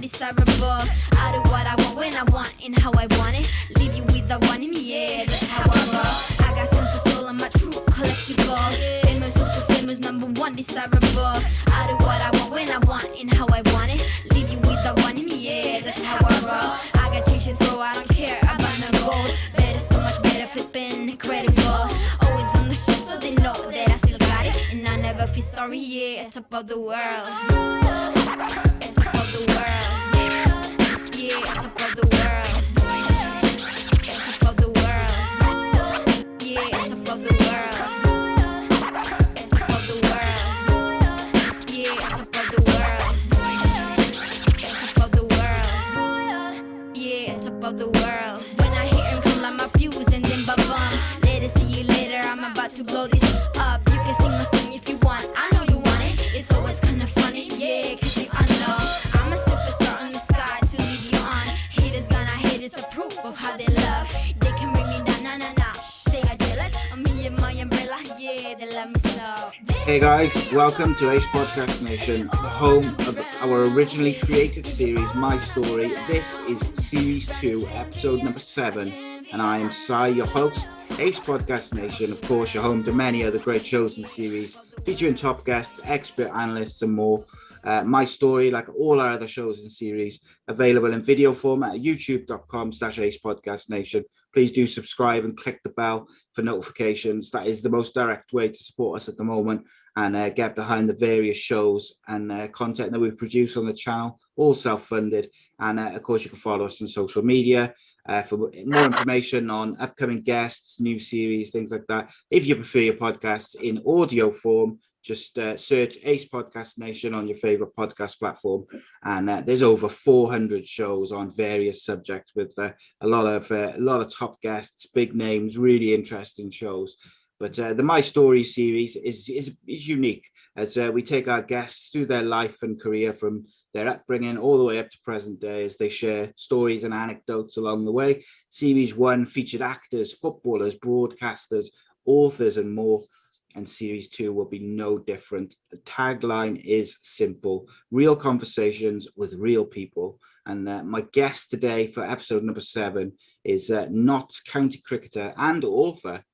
Desirable. I do what I want when I want and how I want it. Leave you with the one in the air. That's how I roll. I got tons of soul. I'm a true collectible. Famous, so famous, number one desirable. I do what I want when I want and how I want it. Leave you with the one in the air. That's how I roll. I got change to throw. I don't care about no gold. Better, so much better, flipping incredible. Always on the show, so they know that I still got it, and I never feel sorry. Yeah, top of the world. Top of the world. Yeah, top of the world. Top of the world. Yeah, top of the world. Top of the world. Yeah, top of the world. Top of the world. Yeah, top of the world. When I hear him come like my fuse and then ba-bum. Later, see you later, I'm about to blow this up. You can sing my song if you want, I know you want it. It's always kinda funny, yeah, cause you I know I'm a superstar on the sky to lead you on. Haters gonna hate, it's a proof of how they love. They can bring me down, nah, they are jealous of me and my umbrella, yeah, they love me so. Hey guys, welcome to Ace Podcast Nation, the home of our originally created series, My Story. This is Series 2, episode number 7, and I am Si, your host. Ace Podcast Nation, of course, you're home to many other great shows and series, featuring top guests, expert analysts, and more. My Story, like all our other shows and series, available in video format at youtube.com/Ace Podcast Nation. Please do subscribe and click the bell for notifications. That is the most direct way to support us at the moment and get behind the various shows and content that we produce on the channel, all self-funded. And of course, you can follow us on social media for more information on upcoming guests, new series, things like that. If you prefer your podcasts in audio form, just search Ace Podcast Nation on your favorite podcast platform, and there's over 400 shows on various subjects with a lot of top guests, big names, really interesting shows. But the My Story series is unique as we take our guests through their life and career from their upbringing all the way up to present day as they share stories and anecdotes along the way. Series 1 featured actors, footballers, broadcasters, authors, and more. And Series 2 will be no different. The tagline is simple: real conversations with real people. And my guest today for episode number 7 is Notts County cricketer and author,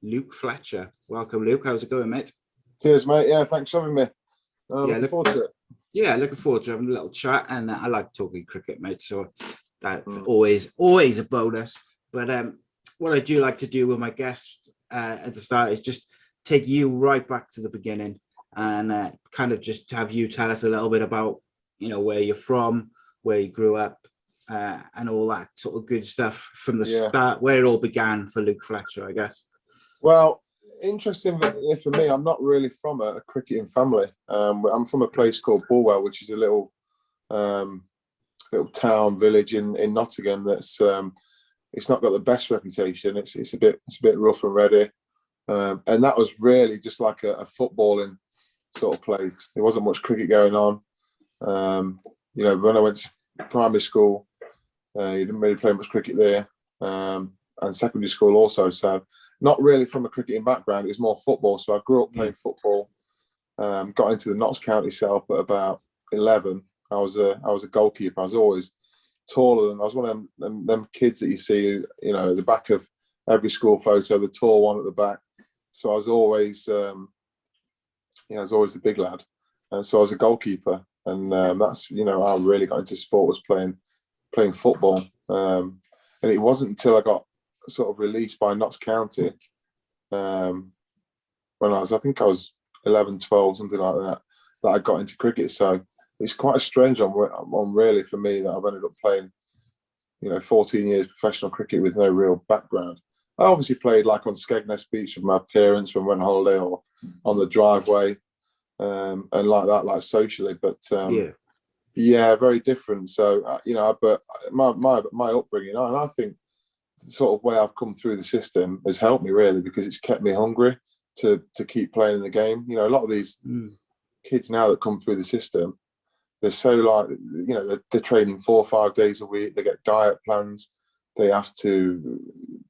Luke Fletcher. Welcome, Luke. How's it going, mate? Cheers, mate. Yeah, thanks for having me. Looking forward to it. Yeah, looking forward to having a little chat. And I like talking cricket, mate, so that's always a bonus. But what I do like to do with my guests at the start is just take you right back to the beginning and kind of just have you tell us a little bit about, where you're from, where you grew up, and all that sort of good stuff from the start, where it all began for Luke Fletcher, I guess. Well, interestingly for me, I'm not really from a cricketing family. I'm from a place called Bulwell, which is a little town village in Nottingham. That's it's not got the best reputation. It's a bit rough and ready. And that was really just like a footballing sort of place. There wasn't much cricket going on. When I went to primary school, you didn't really play much cricket there. And secondary school also. So not really from a cricketing background. It was more football. So I grew up playing football. Got into the Notts County self at about 11. I was a goalkeeper. I was always taller than. I was one of them kids that you see, at the back of every school photo, the tall one at the back. So I was always, I was always the big lad, and so I was a goalkeeper, and that's how I really got into sport, was playing football. And it wasn't until I got sort of released by Notts County when I think I was 11, 12, something like that I got into cricket. So it's quite a strange one really for me that I've ended up playing, 14 years professional cricket with no real background. I obviously played like on Skegness Beach with my parents when we went on holiday or on the driveway and like that, like socially. But very different. So but my upbringing, and I think the sort of way I've come through the system has helped me really, because it's kept me hungry to keep playing in the game. A lot of these kids now that come through the system, they're so like, you know, they're training 4 or 5 days a week. They get diet plans. They have to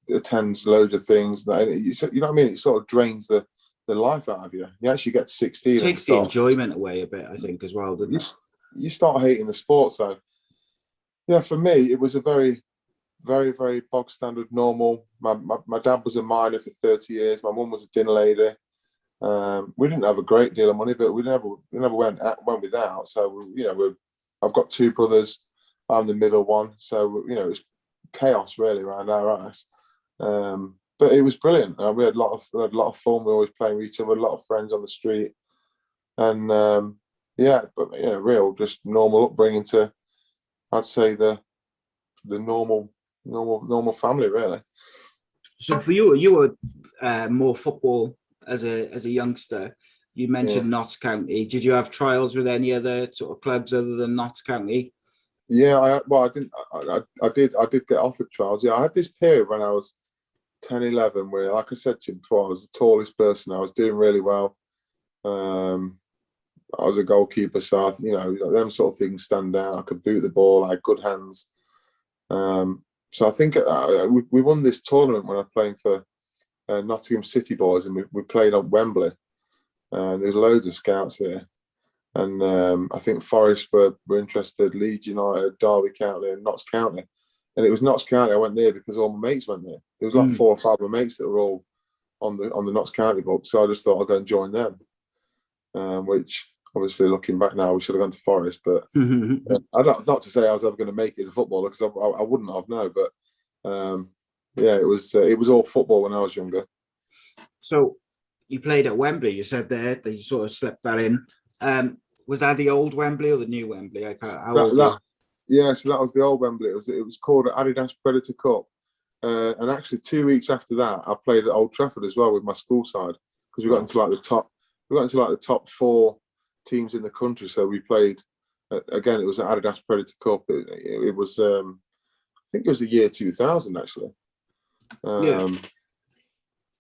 attend loads of things. You know what I mean? It sort of drains the life out of you. You actually get to 16 and takes the enjoyment away a bit, I think, as well, doesn't it? You start hating the sport. So yeah, for me, it was a very, very, very bog standard, normal. My dad was a miner for 30 years. My mum was a dinner lady. We didn't have a great deal of money, but we never went without. So I've got 2 brothers. I'm the middle one. So you know, it's chaos really around our house. But it was brilliant. We had a lot of fun. We were always playing with each other. A lot of friends on the street, and yeah, but you know, real just normal upbringing to, I'd say, the normal family really. So for you were more football as a youngster. You mentioned Notts County. Did you have trials with any other sort of clubs other than Notts County? Yeah, I didn't. I did get offered trials. Yeah, I had this period when I was 10, 11, where, like I said to you before, I was the tallest person. I was doing really well. I was a goalkeeper, so you know, them sort of things stand out. I could boot the ball. I had good hands. So I think we won this tournament when I was playing for Nottingham City boys, and we played at Wembley. There's loads of scouts there, and I think Forest were interested, Leeds United, Derby County, and Notts County. And it was Notts County I went there because all my mates went there. There was like 4 or 5 of my mates that were all on the Notts County book, so I just thought I'd go and join them. Which obviously, looking back now, we should have gone to Forest, but not to say I was ever going to make it as a footballer, because I wouldn't have, no. But yeah, it was all football when I was younger. So you played at Wembley. You said there that you sort of slipped that in. Was that the old Wembley or the new Wembley? Yeah, so that was the old Wembley. It was called Adidas Predator Cup. And actually 2 weeks after that, I played at Old Trafford as well with my school side, because we got into like the top 4 teams in the country. So we played again. It was an Adidas Predator Cup. It was I think it was the year 2000 actually.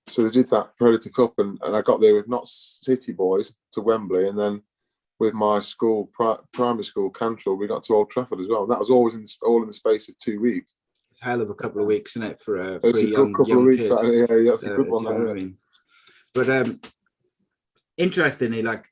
So they did that Predator Cup, and I got there with Notts City boys to Wembley, and then with my school, primary school, Cantrell, we got to Old Trafford as well. And that was always all in the space of 2 weeks. It's a hell of a couple of weeks, isn't it, for a young weeks, kid? Yeah, that's a good one. You know what I mean? But interestingly, like,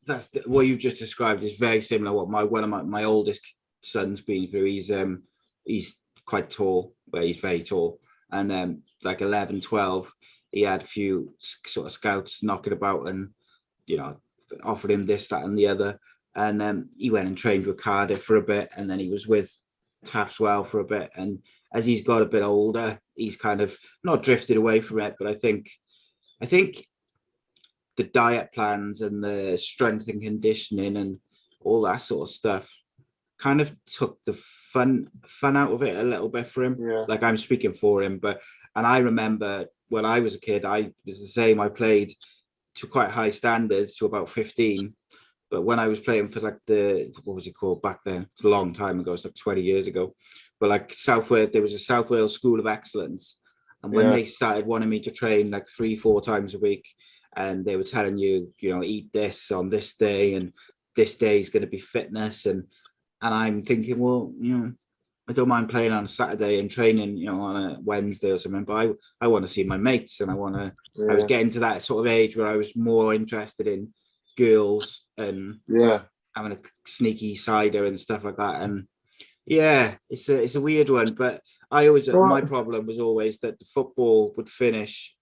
that's what you've just described is very similar what one of my oldest son's been through. He's quite tall, but he's very tall, and like 11, 12, he had a few sort of scouts knocking about, and you know, offered him this, that, and the other, and then he went and trained with Cardiff for a bit, and then he was with Taftswell for a bit, and as he's got a bit older, he's kind of not drifted away from it, but I think the diet plans and the strength and conditioning and all that sort of stuff kind of took the fun out of it a little bit for him. Yeah. Like, I'm speaking for him, and I remember when I was a kid, I was the same. I played to quite high standards to about 15, but when I was playing for like what was it called back then? It's a long time ago. It's like 20 years ago. But like South Wales, there was a South Wales School of Excellence, and when they started wanting me to train like 3-4 times a week, and they were telling you, you know, eat this on this day, and this day is going to be fitness, and I'm thinking, well, you know, I don't mind playing on a Saturday and training, you know, on a Wednesday or something, but I want to see my mates, and I was getting to that sort of age where I was more interested in girls and having a sneaky cider and stuff like that. And yeah, it's a weird one, but my problem was always that the football would finish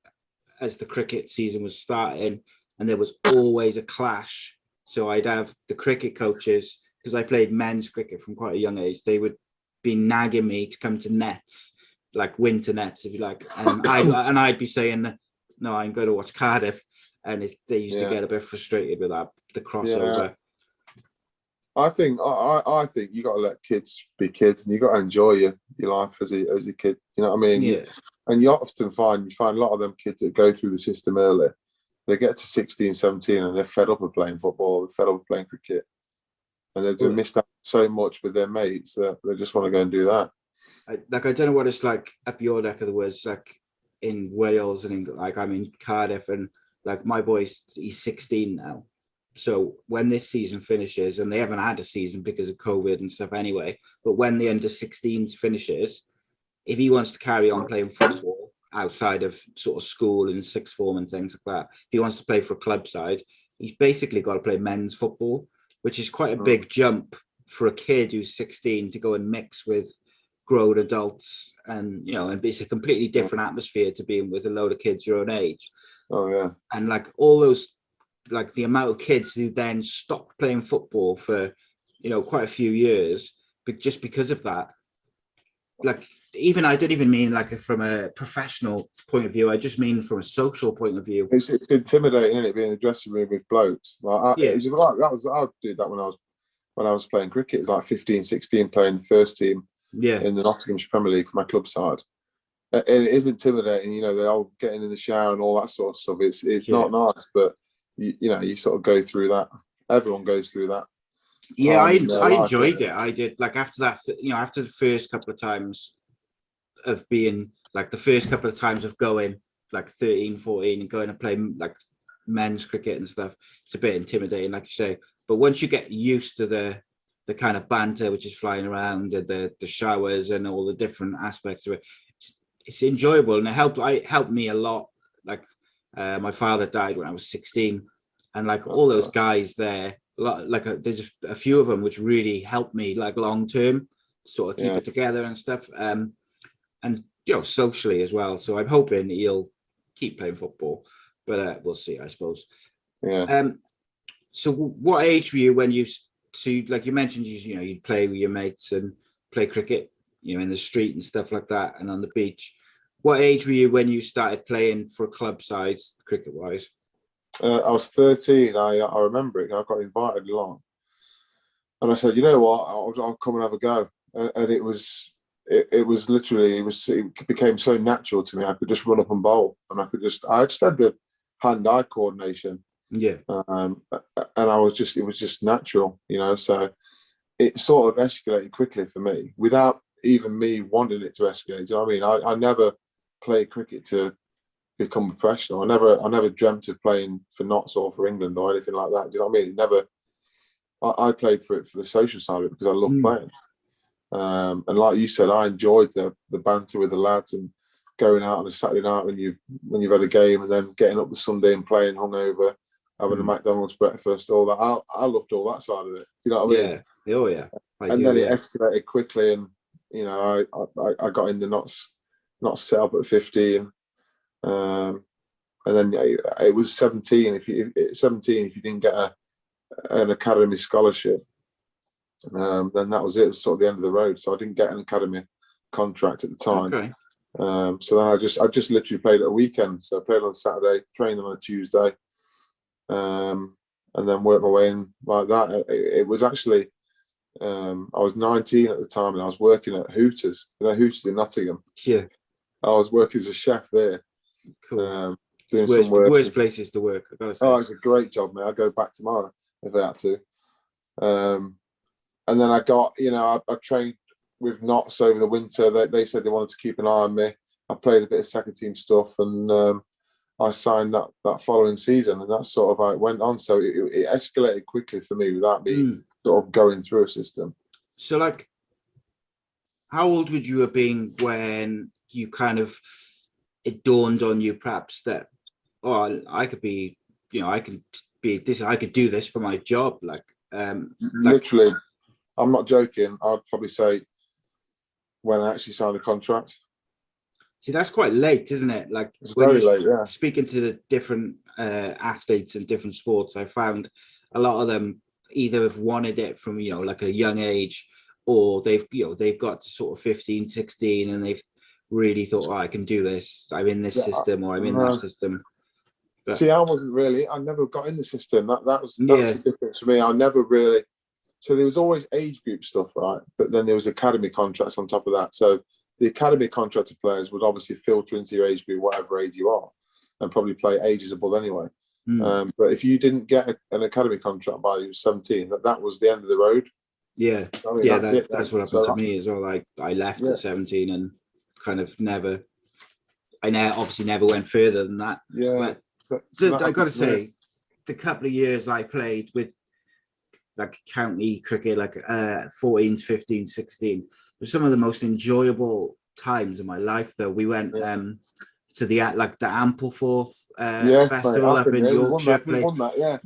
as the cricket season was starting, and there was always a clash. So I'd have the cricket coaches, because I played men's cricket from quite a young age, they would be nagging me to come to nets, like winter nets, if you like, and I'd be saying, no, I'm going to watch Cardiff, and they used to get a bit frustrated with that, the crossover. I think you got to let kids be kids, and you got to enjoy your life as a kid. You know what I mean? Yeah. And you often find a lot of them kids that go through the system early, they get to 16, 17, and they're fed up of playing football, they're fed up of playing cricket, and they've missed out so much with their mates that they just want to go and do that. I don't know what it's like up your neck of the woods, like in Wales and England. Like, I'm in Cardiff, and like my boy, he's 16 now, So when this season finishes, and they haven't had a season because of COVID and stuff anyway, but when the under-16s finishes, if he wants to carry on playing football outside of sort of school and sixth form and things like that, if he wants to play for a club side, he's basically got to play men's football, which is quite a big jump for a kid who's 16 to go and mix with grown adults. And, you know, and it's a completely different atmosphere to being with a load of kids your own age. Oh, yeah. And like all those, like the amount of kids who then stopped playing football for, you know, quite a few years, but just because of that, like, even I don't even mean like from a professional point of view. I just mean from a social point of view. It's intimidating, isn't it, being in the dressing room with blokes? Like, Yeah. It was like that was I did that when I was playing cricket. It was like 15, 16 playing first team in the Nottingham Premier League for my club side. And it is intimidating, you know, they're all getting in the shower and all that sort of stuff. It's not nice, but you know, you sort of go through that. Everyone goes through that. Yeah, I enjoyed it. I did, like, after that, you know, after the first couple of times of being, like, the first couple of times of going like 13, 14 and going to play like men's cricket and stuff, it's a bit intimidating, like you say. But once you get used to the kind of banter which is flying around and the showers and all the different aspects of it, it's enjoyable. And it helped me a lot. Like, my father died when I was 16, and like all those guys there, like there's a few of them which really helped me, like, long term, sort of keep it together and stuff, and, you know, socially as well. So I'm hoping he'll keep playing football, but we'll see, I suppose. So what age were you when you, so like you mentioned, you know, you'd play with your mates and play cricket, you know, in the street and stuff like that, and on the beach. What age were you when you started playing for a club side, cricket wise? I was 13. I remember it. I got invited along, and I said, you know what, I'll come and have a go. And it was literally, it became so natural to me. I could just run up and bowl, and I just had the hand-eye coordination. Yeah. And it was just natural, you know. So it sort of escalated quickly for me without even me wanting it to escalate. Do you know what I mean? I never played cricket to become professional. I never dreamt of playing for Notts or for England or anything like that. Do you know what I mean? I played for the social side of it because I love playing. And like you said, I enjoyed the banter with the lads and going out on a Saturday night when you've had a game, and then getting up the Sunday and playing hungover, having a McDonald's breakfast, all that. I loved all that side of it. Do you know what I mean? Yeah. Oh yeah. Then it escalated quickly, and you know, I got in the Notts set up at 15. And then it was 17. If you didn't get an academy scholarship, then that was it. It was sort of the end of the road. So I didn't get an academy contract at the time. Okay. So then I just literally played at a weekend. So I played on a Saturday, trained on a Tuesday, and then worked my way in like that. It was actually, I was 19 at the time, and I was working at Hooters. You know, Hooters in Nottingham. Yeah. I was working as a chef there. Cool. Doing some work. Worst places to work, I gotta say. Oh, it's a great job, mate. I'd go back tomorrow if I had to. And then I got, you know, I trained with Notts over the winter. They said they wanted to keep an eye on me. I played a bit of second team stuff, and I signed that following season, and that's sort of how it went on. So it escalated quickly for me without me sort of going through a system. So, like, how old would you have been when you kind of, it dawned on you perhaps that, oh, I could be, you know, I could be this, I could do this for my job, like literally, I'm not joking, I'd probably say when I actually signed a contract. See, that's quite late, isn't it? Like, it's very late, yeah. Speaking to the different athletes in different sports, I found a lot of them either have wanted it from, you know, like a young age, or they've got to sort of 15, 16, and they've really thought, oh, I can do this. I'm in this system, or I'm in that system. But, see, I never got in the system. That was the difference for me. I never really. So there was always age group stuff, right? But then there was academy contracts on top of that. So the academy contracted players would obviously filter into your age group, whatever age you are, and probably play ages above anyway. But if you didn't get an academy contract by you 17, that was the end of the road. Yeah, I mean, that's what happened to me as well. I left at 17 and kind of obviously never went further than that. Yeah. But I got to say, the couple of years I played with like county cricket, like 14s, 15, 16, were some of the most enjoyable times of my life. Though we went to the Ampleforth Yes, mate, festival up in Yorkshire. we won that, yeah.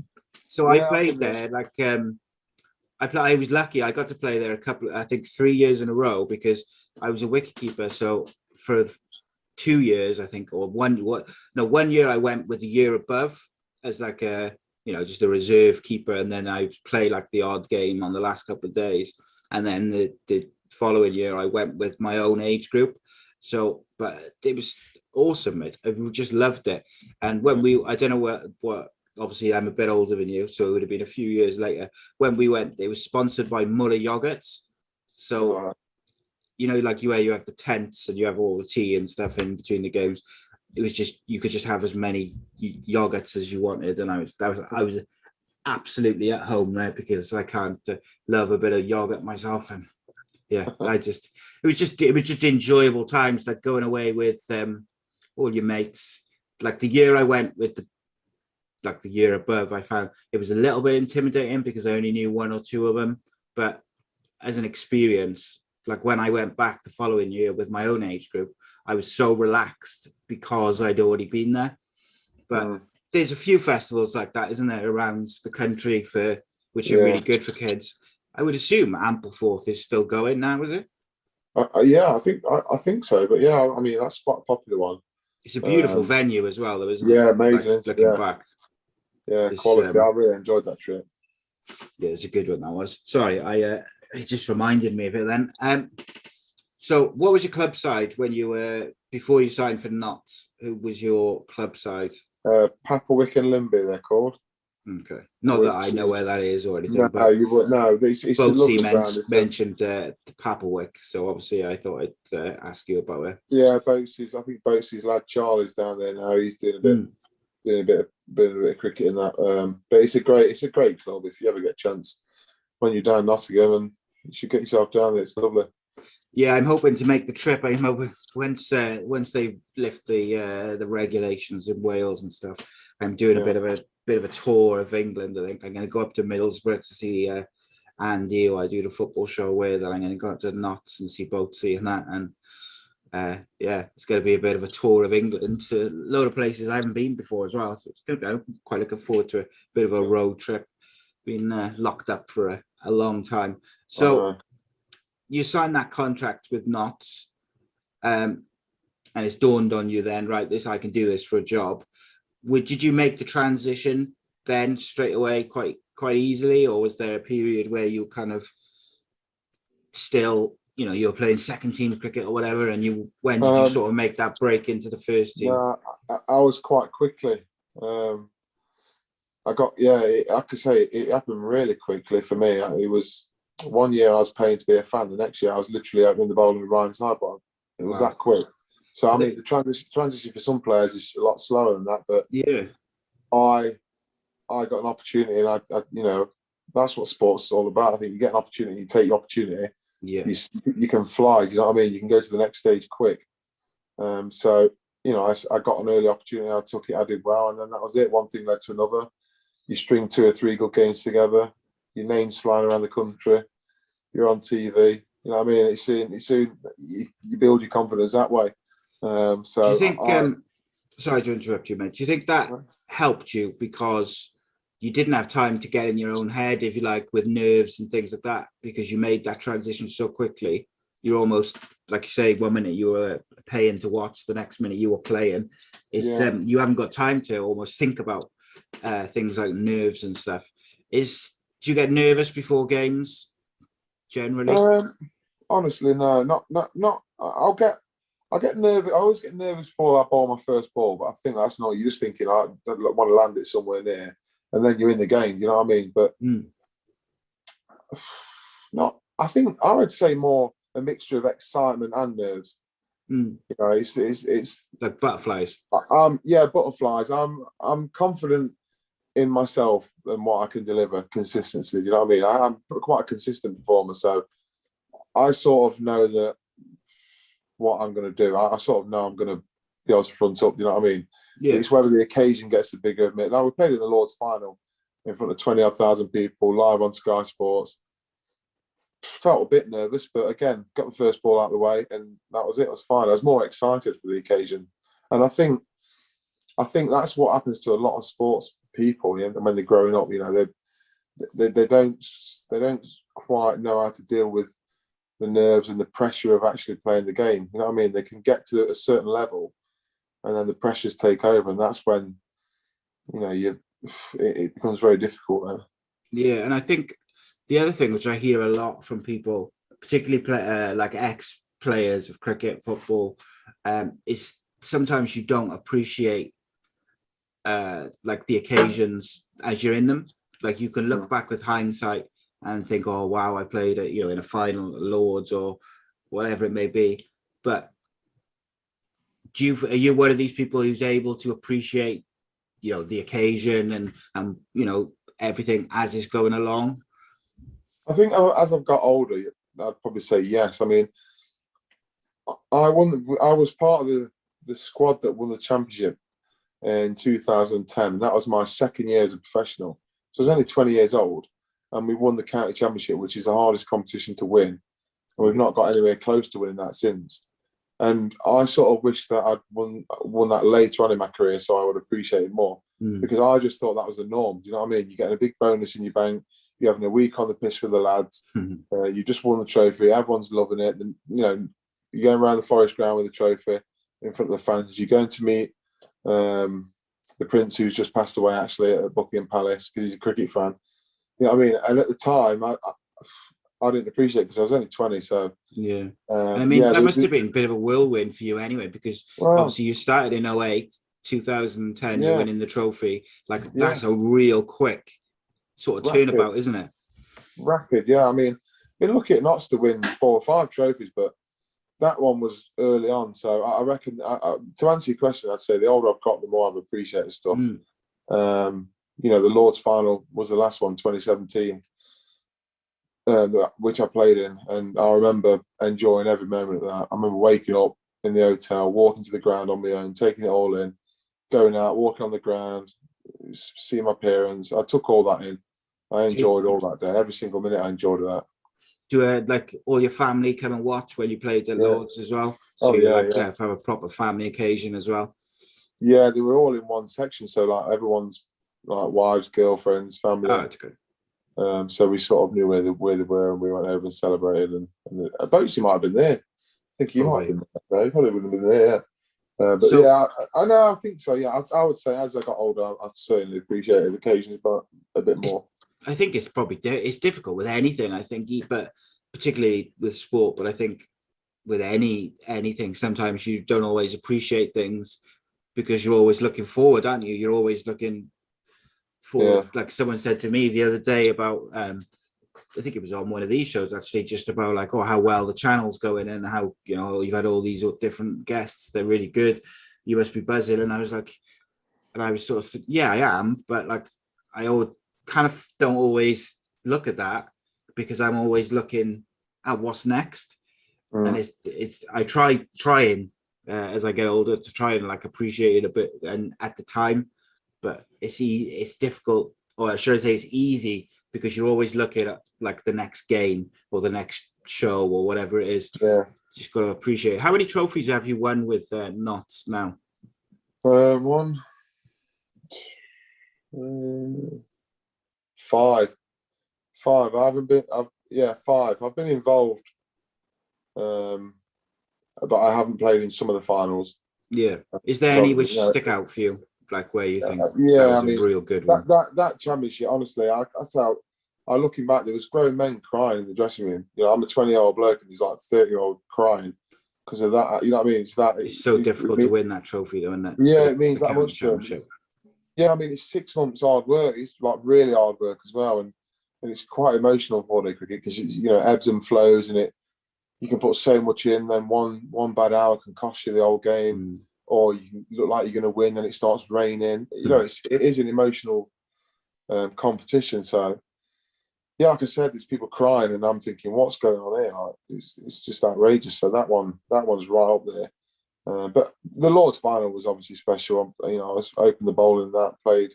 So I played there. Like I was lucky. I got to play there I think 3 years in a row because I was a wicketkeeper. So for 2 years, I think, or 1 year I went with the year above as like a, just a reserve keeper, and then I play like the odd game on the last couple of days, and then the following year I went with my own age group. So, but it was awesome, mate. I just loved it. And when I don't know what. Obviously, I'm a bit older than you, so it would have been a few years later when we went. It was sponsored by Muller Yogurts, so like you have the tents and you have all the tea and stuff in between the games. It was just, you could just have as many yogurts as you wanted, and I was absolutely at home there because I can't love a bit of yogurt myself, and it was just enjoyable times, like going away with all your mates. Like the year I went with the year above, I found it was a little bit intimidating because I only knew one or two of them, but as an experience, like when I went back the following year with my own age group, I was so relaxed because I'd already been there. But there's a few festivals like that, isn't there, around the country which are really good for kids. I would assume Ampleforth is still going now, is it? Yeah, I think so. But yeah, I mean, that's quite a popular one. It's a beautiful venue as well, though, isn't it? Yeah, amazing. Like, looking back. Yeah, quality. I really enjoyed that trip. Yeah, it's a good one, that was. Sorry, it just reminded me of it then. So what was your club side when you were, before you signed for Notts? Who was your club side? Papawick and Limby, they're called. Okay. Not that I know where that is or anything. No, but you would no. It's a lovely ground. Mentioned the Papawick, so obviously I thought I'd ask you about it. Yeah, Boatsy's. I think Boatsy's lad Charlie's down there now. He's doing a bit of cricket in that. But it's a great club. If you ever get a chance when you're down Nottingham, and you should get yourself down there. It's lovely. Yeah, I'm hoping to make the trip. I'm hoping once they lift the regulations in Wales and stuff, I'm doing a bit of a tour of England. I think I'm going to go up to Middlesbrough to see Andy, who I do the football show with. And I'm going to go up to Notts and see Boatsy and that. And it's going to be a bit of a tour of England to a load of places I haven't been before as well. So it's going to be, I'm quite looking forward to a bit of a road trip. Been locked up for a long time. So you signed that contract with Notts, and it's dawned on you then, right, I can do this for a job. Did you make the transition then straight away quite easily, or was there a period where you kind of still, you were playing second team cricket or whatever, and when did you sort of make that break into the first team? I was quite quickly. I could say it happened really quickly for me. It was 1 year I was paying to be a fan. The next year I was literally opening the bowling with Ryan Sidebottom. It was that quick. So I mean, the transition for some players is a lot slower than that. But I got an opportunity, and I that's what sports is all about. I think you get an opportunity, you take your opportunity. Yeah, you can fly. Do you know what I mean? You can go to the next stage quick. So I got an early opportunity. I took it. I did well, and then that was it. One thing led to another. You string 2 or 3 good games together. Your name's flying around the country. You're on TV. You know what I mean? It's soon you build your confidence that way. So do you think? Sorry to interrupt you, mate. Do you think that helped you because you didn't have time to get in your own head, if you like, with nerves and things like that, because you made that transition so quickly? You're almost, like you say, 1 minute you were paying to watch, the next minute you were playing. You haven't got time to almost think about things like nerves and stuff. Do you get nervous before games generally? Honestly, no, not. I'll get nervous. I always get nervous before I bowl my first ball, but I think that's not. You're just thinking I want to land it somewhere near, and then you're in the game. You know what I mean? But not. I think I would say more a mixture of excitement and nerves. It's like butterflies. Butterflies. I'm confident in myself and what I can deliver. Consistency. You know what I mean? I'm quite a consistent performer, so I sort of know that what I'm going to do. I sort of know I'm going to be able to front up. You know what I mean? Yeah. It's whether the occasion gets the bigger admit. Now we played in the Lord's final in front of 20,000 people live on Sky Sports. Felt a bit nervous, but again, got the first ball out of the way, and that was it. It was fine. I was more excited for the occasion, and I think that's what happens to a lot of sports people. You know, when they're growing up, you know, they don't quite know how to deal with the nerves and the pressure of actually playing the game. You know what I mean? They can get to a certain level, and then the pressures take over, and that's when, you know, it becomes very difficult then. Yeah, and I think the other thing which I hear a lot from people, particularly like ex-players of cricket, football, is sometimes you don't appreciate like the occasions as you're in them. Like you can look back with hindsight and think, oh wow, I played at, you know, in a final at Lords or whatever it may be. But are you one of these people who's able to appreciate, you know, the occasion and you know, everything as it's going along? I think as I've got older, I'd probably say yes. I mean, I was part of the squad that won the championship in 2010. That was my second year as a professional. So I was only 20 years old, and we won the county championship, which is the hardest competition to win. And we've not got anywhere close to winning that since. And I sort of wish that I'd won that later on in my career, so I would appreciate it more. Because I just thought that was the norm. Do you know what I mean? You're getting a big bonus in your bank. You're having a week on the piss with the lads. You just won the trophy. Everyone's loving it. And, you know, you're going around the Forest ground with the trophy in front of the fans. You're going to meet the Prince, who's just passed away actually at Buckingham Palace, because he's a cricket fan. You know what I mean? And at the time, I didn't appreciate it because I was only 20. So yeah, and I mean, that must have been a bit of a whirlwind for you anyway, because obviously you started in 08, 2010, you're winning the trophy. Like that's a real quick sort of turnabout, isn't it? Rapid, yeah. I mean, you're lucky at Notts to win 4 or 5 trophies, but that one was early on. So I reckon, to answer your question, I'd say the older I've got, the more I've appreciated stuff. You know, the Lord's final was the last one, 2017. Which I played in, and I remember enjoying every moment of that. I remember waking up in the hotel, walking to the ground on my own, taking it all in, going out, walking on the ground, seeing my parents. I took all that in. I enjoyed all that day. Every single minute I enjoyed that. Do like all your family come and watch when you played at Lords as well? So have a proper family occasion as well? Yeah, they were all in one section. So like everyone's like wives, girlfriends, family. Oh, that's good. So we sort of knew where they were, and we went over and celebrated. And Boatsy might have been there. I think he might have been there. He probably wouldn't have been there. But so, yeah, I know. I think so. Yeah, I would say as I got older, I certainly appreciated occasions, but a bit more. I think it's probably it's difficult with anything. I think, but particularly with sport. But I think with anything, sometimes you don't always appreciate things because you're always looking forward, aren't you? You're always looking forward. Like someone said to me the other day about, I think it was on one of these shows actually, just about like, oh, how well the channel's going and how, you know, you've had all these different guests. They're really good. You must be buzzing. And I was like, and I was sort of, yeah, I am. But like, I kind of don't always look at that because I'm always looking at what's next. And it's I trying as I get older to try and like appreciate it a bit, and at the time, but it's difficult, or should I say it's easy, because you're always looking at like the next game or the next show or whatever it is. Just got to appreciate it. How many trophies have you won with Notts now? 1, 5. I haven't been. 5. I've been involved, but I haven't played in some of the finals. Yeah. Is there any which stick out for you, like where you think that was a real good one? That championship, honestly, that's how. Looking back, there was grown men crying in the dressing room. You know, I'm a 20-year-old bloke, and he's like 30-year-old crying because of that. You know what I mean? It's so difficult to win that trophy, though, isn't it? Yeah, it means that much to him. Yeah, I mean, it's 6 months hard work. It's like really hard work as well, and it's quite emotional for day cricket because you know, ebbs and flows, and you can put so much in, then one bad hour can cost you the whole game, or you look like you're going to win, and it starts raining. You know, it is an emotional competition. So, yeah, like I said, there's people crying, and I'm thinking, what's going on here? Like, it's just outrageous. So that one's right up there. But the Lord's final was obviously special. I was opened the bowl in that, played.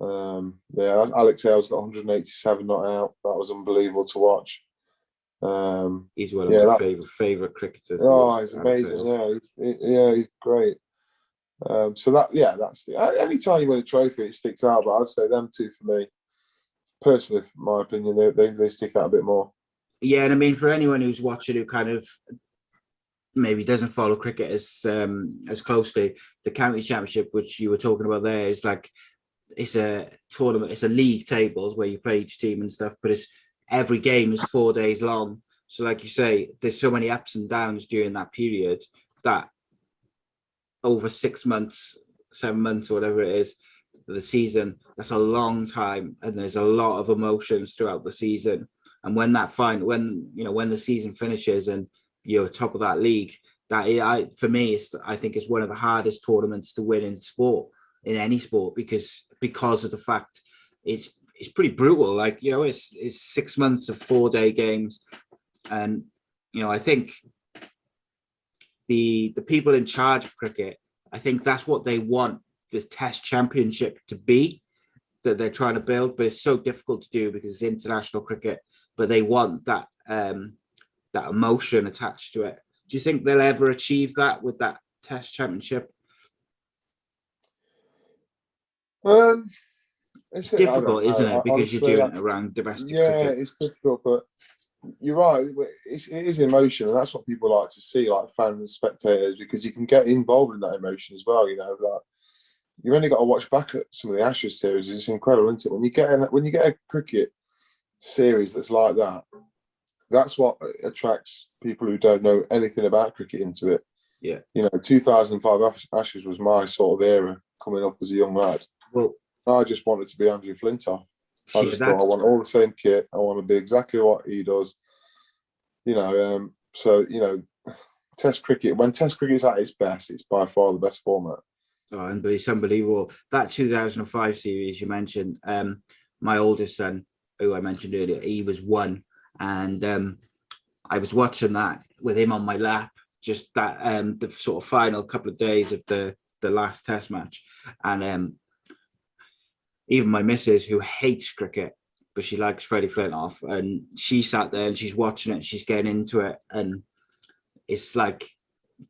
Alex Hale's got 187 not out. That was unbelievable to watch. He's one of my favorite cricketers. Oh, he's amazing. He's great. So that's anytime you win a trophy, it sticks out. But I'd say them two for me, personally, in my opinion, they stick out a bit more. Yeah, and I mean, for anyone who's watching who kind of maybe doesn't follow cricket as closely, the county championship, which you were talking about there, is like, it's a tournament, it's a league tables where you play each team and stuff, but it's every game is 4 days long. So like you say, there's so many ups and downs during that period that over 6 months, 7 months, or whatever it is, the season, that's a long time, and there's a lot of emotions throughout the season. And when when the season finishes and you're top of that league, for me, I think it's one of the hardest tournaments to win in sport, in any sport, because of the fact it's pretty brutal. Like, it's 6 months of 4-day games, and I think the people in charge of cricket, I think that's what they want this Test Championship to be, that they're trying to build, but it's so difficult to do because it's international cricket. But they want that emotion attached to it. Do you think they'll ever achieve that with that Test Championship? It's difficult, isn't it? Because honestly, you're doing it around domestic cricket. Yeah, it's difficult, but you're right. It is emotion, and that's what people like to see, like fans and spectators, because you can get involved in that emotion as well. Like, you've only got to watch back at some of the Ashes series. It's incredible, isn't it? When you get a cricket series that's like that, that's what attracts people who don't know anything about cricket into it. Yeah. 2005 Ashes was my sort of era coming up as a young lad. Well, I just wanted to be Andrew Flintoff. I just thought, I want all the same kit. I want to be exactly what he does. Test cricket, when Test cricket's at its best, it's by far the best format. Oh, and it's unbelievable. That 2005 series you mentioned, my oldest son, who I mentioned earlier, he was 1, and I was watching that with him on my lap, just that the sort of final couple of days of the last Test match, and even my missus, who hates cricket, but she likes Freddie Flintoff, and she sat there and she's watching it, she's getting into it, and it's like,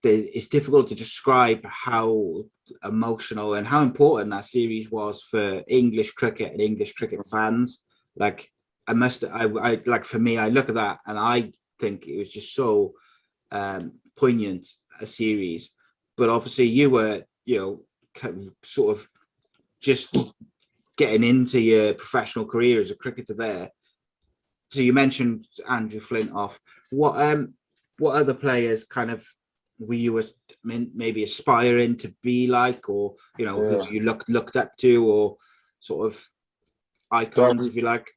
it's difficult to describe how emotional and how important that series was for English cricket and English cricket fans. Like, for me, I look at that and I think it was just so poignant a series. But obviously you were, sort of just getting into your professional career as a cricketer there. So you mentioned Andrew Flintoff. What other players kind of were you maybe aspiring to be like, or who you looked up to, or sort of icons, if you like?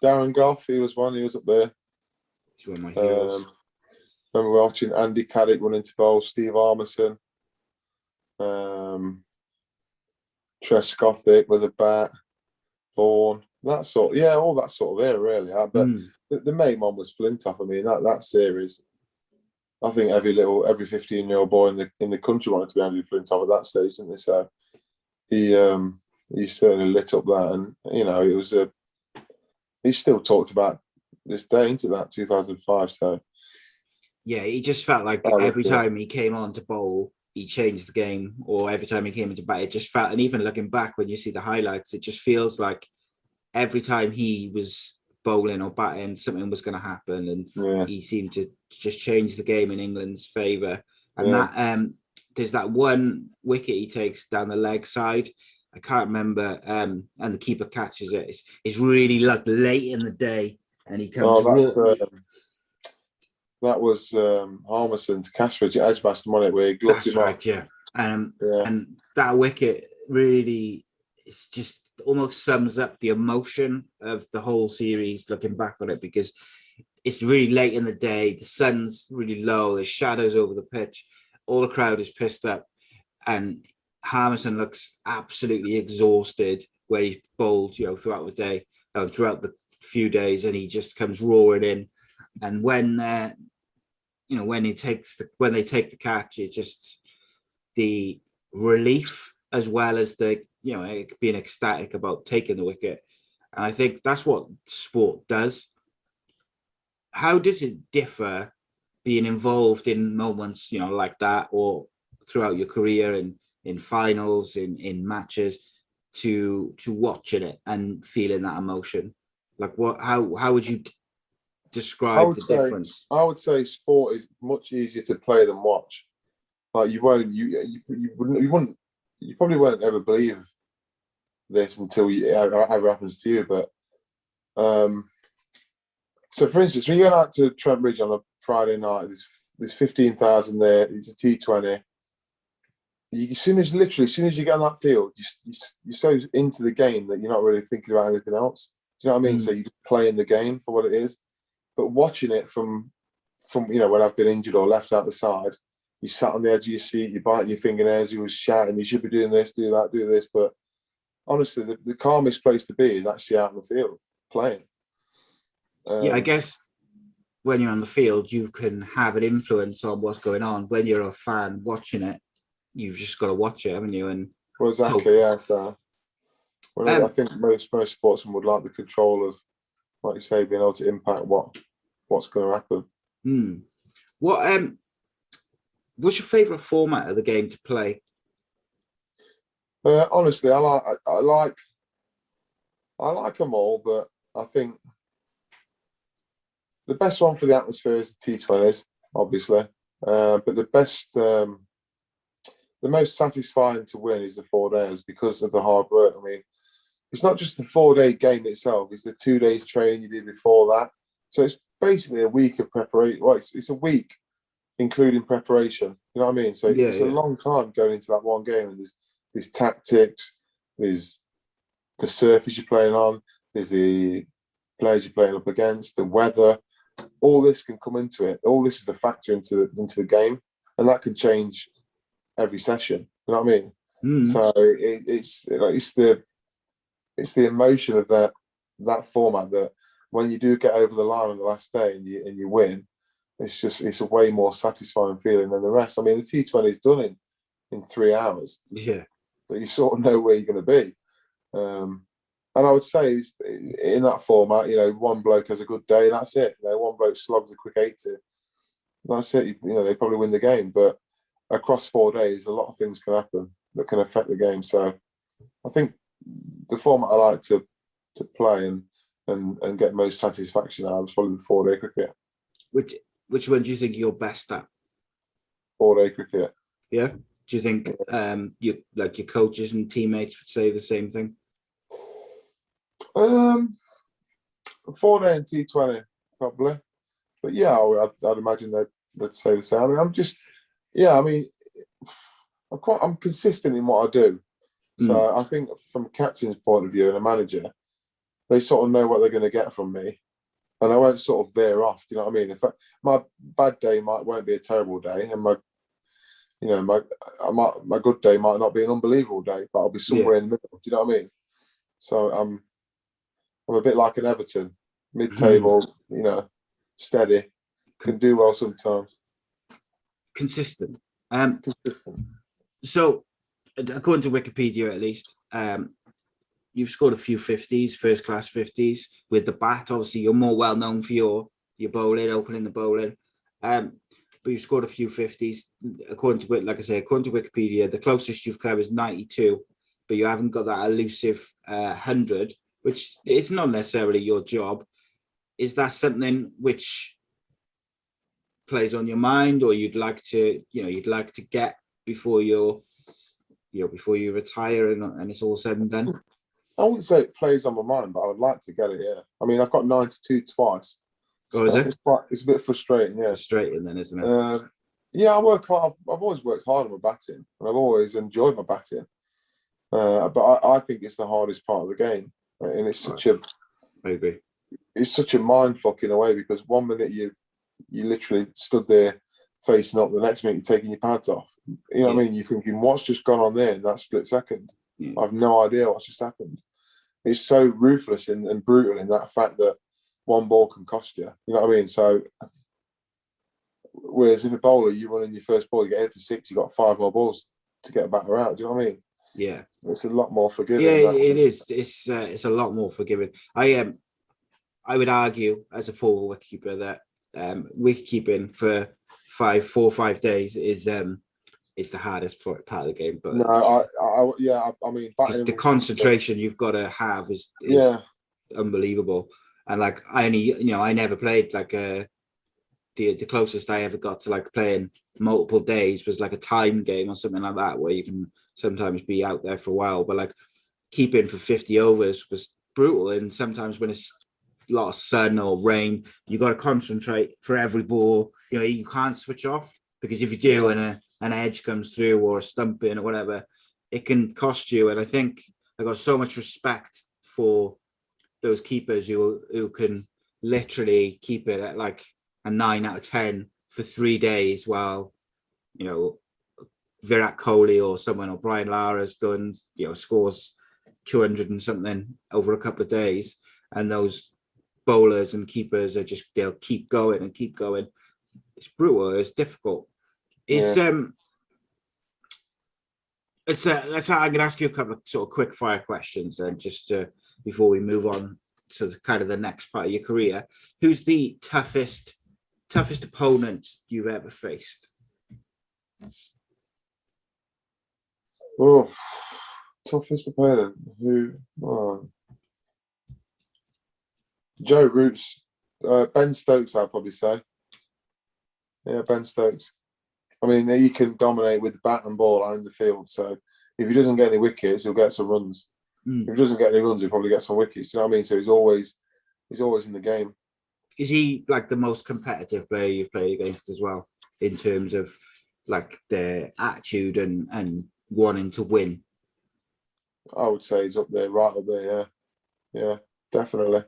Darren Gough, he was one. He was up there. He's one of my heroes. Remember watching Andy Caddick run into bowl, Steve Armisen, Trescothick with a bat, Vaughan, all that sort of era, really. But the main one was Flintoff. I mean, that series, I think every 15-year-old boy in the country wanted to be Andrew Flintoff at that stage, didn't they? So he certainly lit up that, and it was he's still talked about this day into that 2005. So yeah, he just felt like every time he came on to bowl, he changed the game, or every time he came into bat, it just felt, and even looking back when you see the highlights, it just feels like every time he was bowling or batting, something was going to happen, and he seemed to just change the game in England's favour. And that there's that one wicket he takes down the leg side, I can't remember, and the keeper catches it. It's really like late in the day, and he comes. That was Harmison to Casper at Edgbaston, wasn't it? Where he gloved him right, yeah. And that wicket really, it's just almost sums up the emotion of the whole series, looking back on it, because it's really late in the day, the sun's really low, there's shadows over the pitch, all the crowd is pissed up, and Harmison looks absolutely exhausted where he's bowled, throughout the day, throughout the few days, and he just comes roaring in. And when you know, when they take the catch, it just the relief as well as the, you know, being ecstatic about taking the wicket. And I think that's what sport does. How does it differ being involved in moments, you know, like that, or throughout your career in finals, in matches, to watching it and feeling that emotion? Like how would you describe the difference? I would say sport is much easier to play than watch. Like you probably won't ever believe this until it ever happens to you. But so for instance, when you go out to Trent Bridge on a Friday night, there's 15,000 there. It's a T20. As soon as you get on that field, you're so into the game that you're not really thinking about anything else. Do you know what I mean? So you're playing the game for what it is. But watching it from you know, when I've been injured or left out the side, you sat on the edge of your seat, you bite your fingernails, you was shouting, you should be doing this, do that, do this. But honestly, the calmest place to be is actually out in the field playing. I guess when you're on the field, you can have an influence on what's going on. When you're a fan watching it, you've just got to watch it, haven't you? And well, exactly, yeah. So I think most sportsmen would like the control of, like you say, being able to impact what's going to happen. What's your favourite format of the game to play? Honestly, I like them all, but I think the best one for the atmosphere is the T20s, obviously. But the most satisfying to win is the 4 days because of the hard work. I mean, it's not just the 4-day game itself; it's the 2 days training you did before that. So it's basically a week of preparation. Well, it's a week, including preparation. You know what I mean? So it's a long time going into that one game, and there's tactics, there's the surface you're playing on, there's the players you're playing up against, the weather. All this can come into it. All this is a factor into the game, and that can change every session. You know what I mean? So it's the emotion of that format that when you do get over the line on the last day and you win, it's a way more satisfying feeling than the rest. I mean, the T20 is done in 3 hours. Yeah. So you sort of know where you're going to be. And I would say in that format, you know, one bloke has a good day, that's it. You know, one bloke slogs a quick 80. That's it. You know, they probably win the game. But across 4 days, a lot of things can happen that can affect the game. So I think the format I like to play and get most satisfaction out of is probably the 4-day cricket. Which one do you think you're best at? 4-day cricket. Yeah. Do you think your coaches and teammates would say the same thing? 4-day and T20 probably, but yeah, I'd imagine they'd say the same. I mean, I'm consistent in what I do, so I think from a captain's point of view and a manager, they sort of know what they're going to get from me, and I won't sort of veer off. Do you know what I mean? My bad day won't be a terrible day, and my good day might not be an unbelievable day, but I'll be somewhere in the middle. Do you know what I mean? So I'm a bit like an Everton, mid-table, you know, steady, can do well sometimes. Consistent. Consistent. So, according to Wikipedia, at least, you've scored a few 50s, first-class 50s with the bat. Obviously, you're more well known for your bowling, opening the bowling. But you've scored a few 50s. According to Wikipedia, the closest you've come is 92, but you haven't got that elusive 100, which is not necessarily your job. Is that something which plays on your mind, or you'd like to get before you retire and it's all said and done? I wouldn't say it plays on my mind, but I would like to get it. Yeah, I mean, I've got 92 twice. Oh, is it? It's a bit frustrating. Yeah, frustrating then, isn't it? Yeah, I work hard. I've always worked hard on my batting, and I've always enjoyed my batting. But I think it's the hardest part of the game, and it's I agree. It's such a mind fuck in a way, because 1 minute you literally stood there facing up, the next minute you're taking your pads off. You know what I mean? You're thinking, what's just gone on there in that split second? Yeah. I've no idea what's just happened. It's so ruthless and brutal in that fact that one ball can cost you. You know what I mean? So Whereas if a bowler, you run in your first ball, you get hit for 6, you got 5 more balls to get a batter out. Do you know what I mean? Yeah, it's a lot more forgiving. Yeah, it is. It's a lot more forgiving. I would argue as a former wicketkeeper that wicketkeeping for 4 or 5 days is the hardest part of the game. But no, I mean, batting the concentration you've got to have is unbelievable. And like I never played like the closest I ever got to like playing multiple days was like a time game or something like that, where you can sometimes be out there for a while. But like keeping for 50 overs was brutal. And sometimes when it's a lot of sun or rain, you got to concentrate for every ball. You can't switch off, because if you do and an edge comes through or a stump in or whatever, it can cost you. And I think I got so much respect for those keepers who can literally keep it at like a 9 out of 10 for 3 days, while Virat Kohli or someone, or Brian Lara's going, scores 200 and something over a couple of days, and those bowlers and keepers they'll keep going and keep going. It's brutal. It's difficult. I'm gonna ask you a couple of sort of quick fire questions, and just before we move on to kind of the next part of your career. Who's the toughest opponent you've ever faced? Oh, toughest opponent? Joe Root's, Ben Stokes, I'd probably say. Yeah, Ben Stokes. I mean, he can dominate with bat and ball and in the field. So if he doesn't get any wickets, he'll get some runs. If he doesn't get any runs, he'll probably get some wickets. Do you know what I mean? So he's always in the game. Is he like the most competitive player you've played against as well, in terms of like their attitude and wanting to win? I would say he's up there, right up there. Yeah, definitely.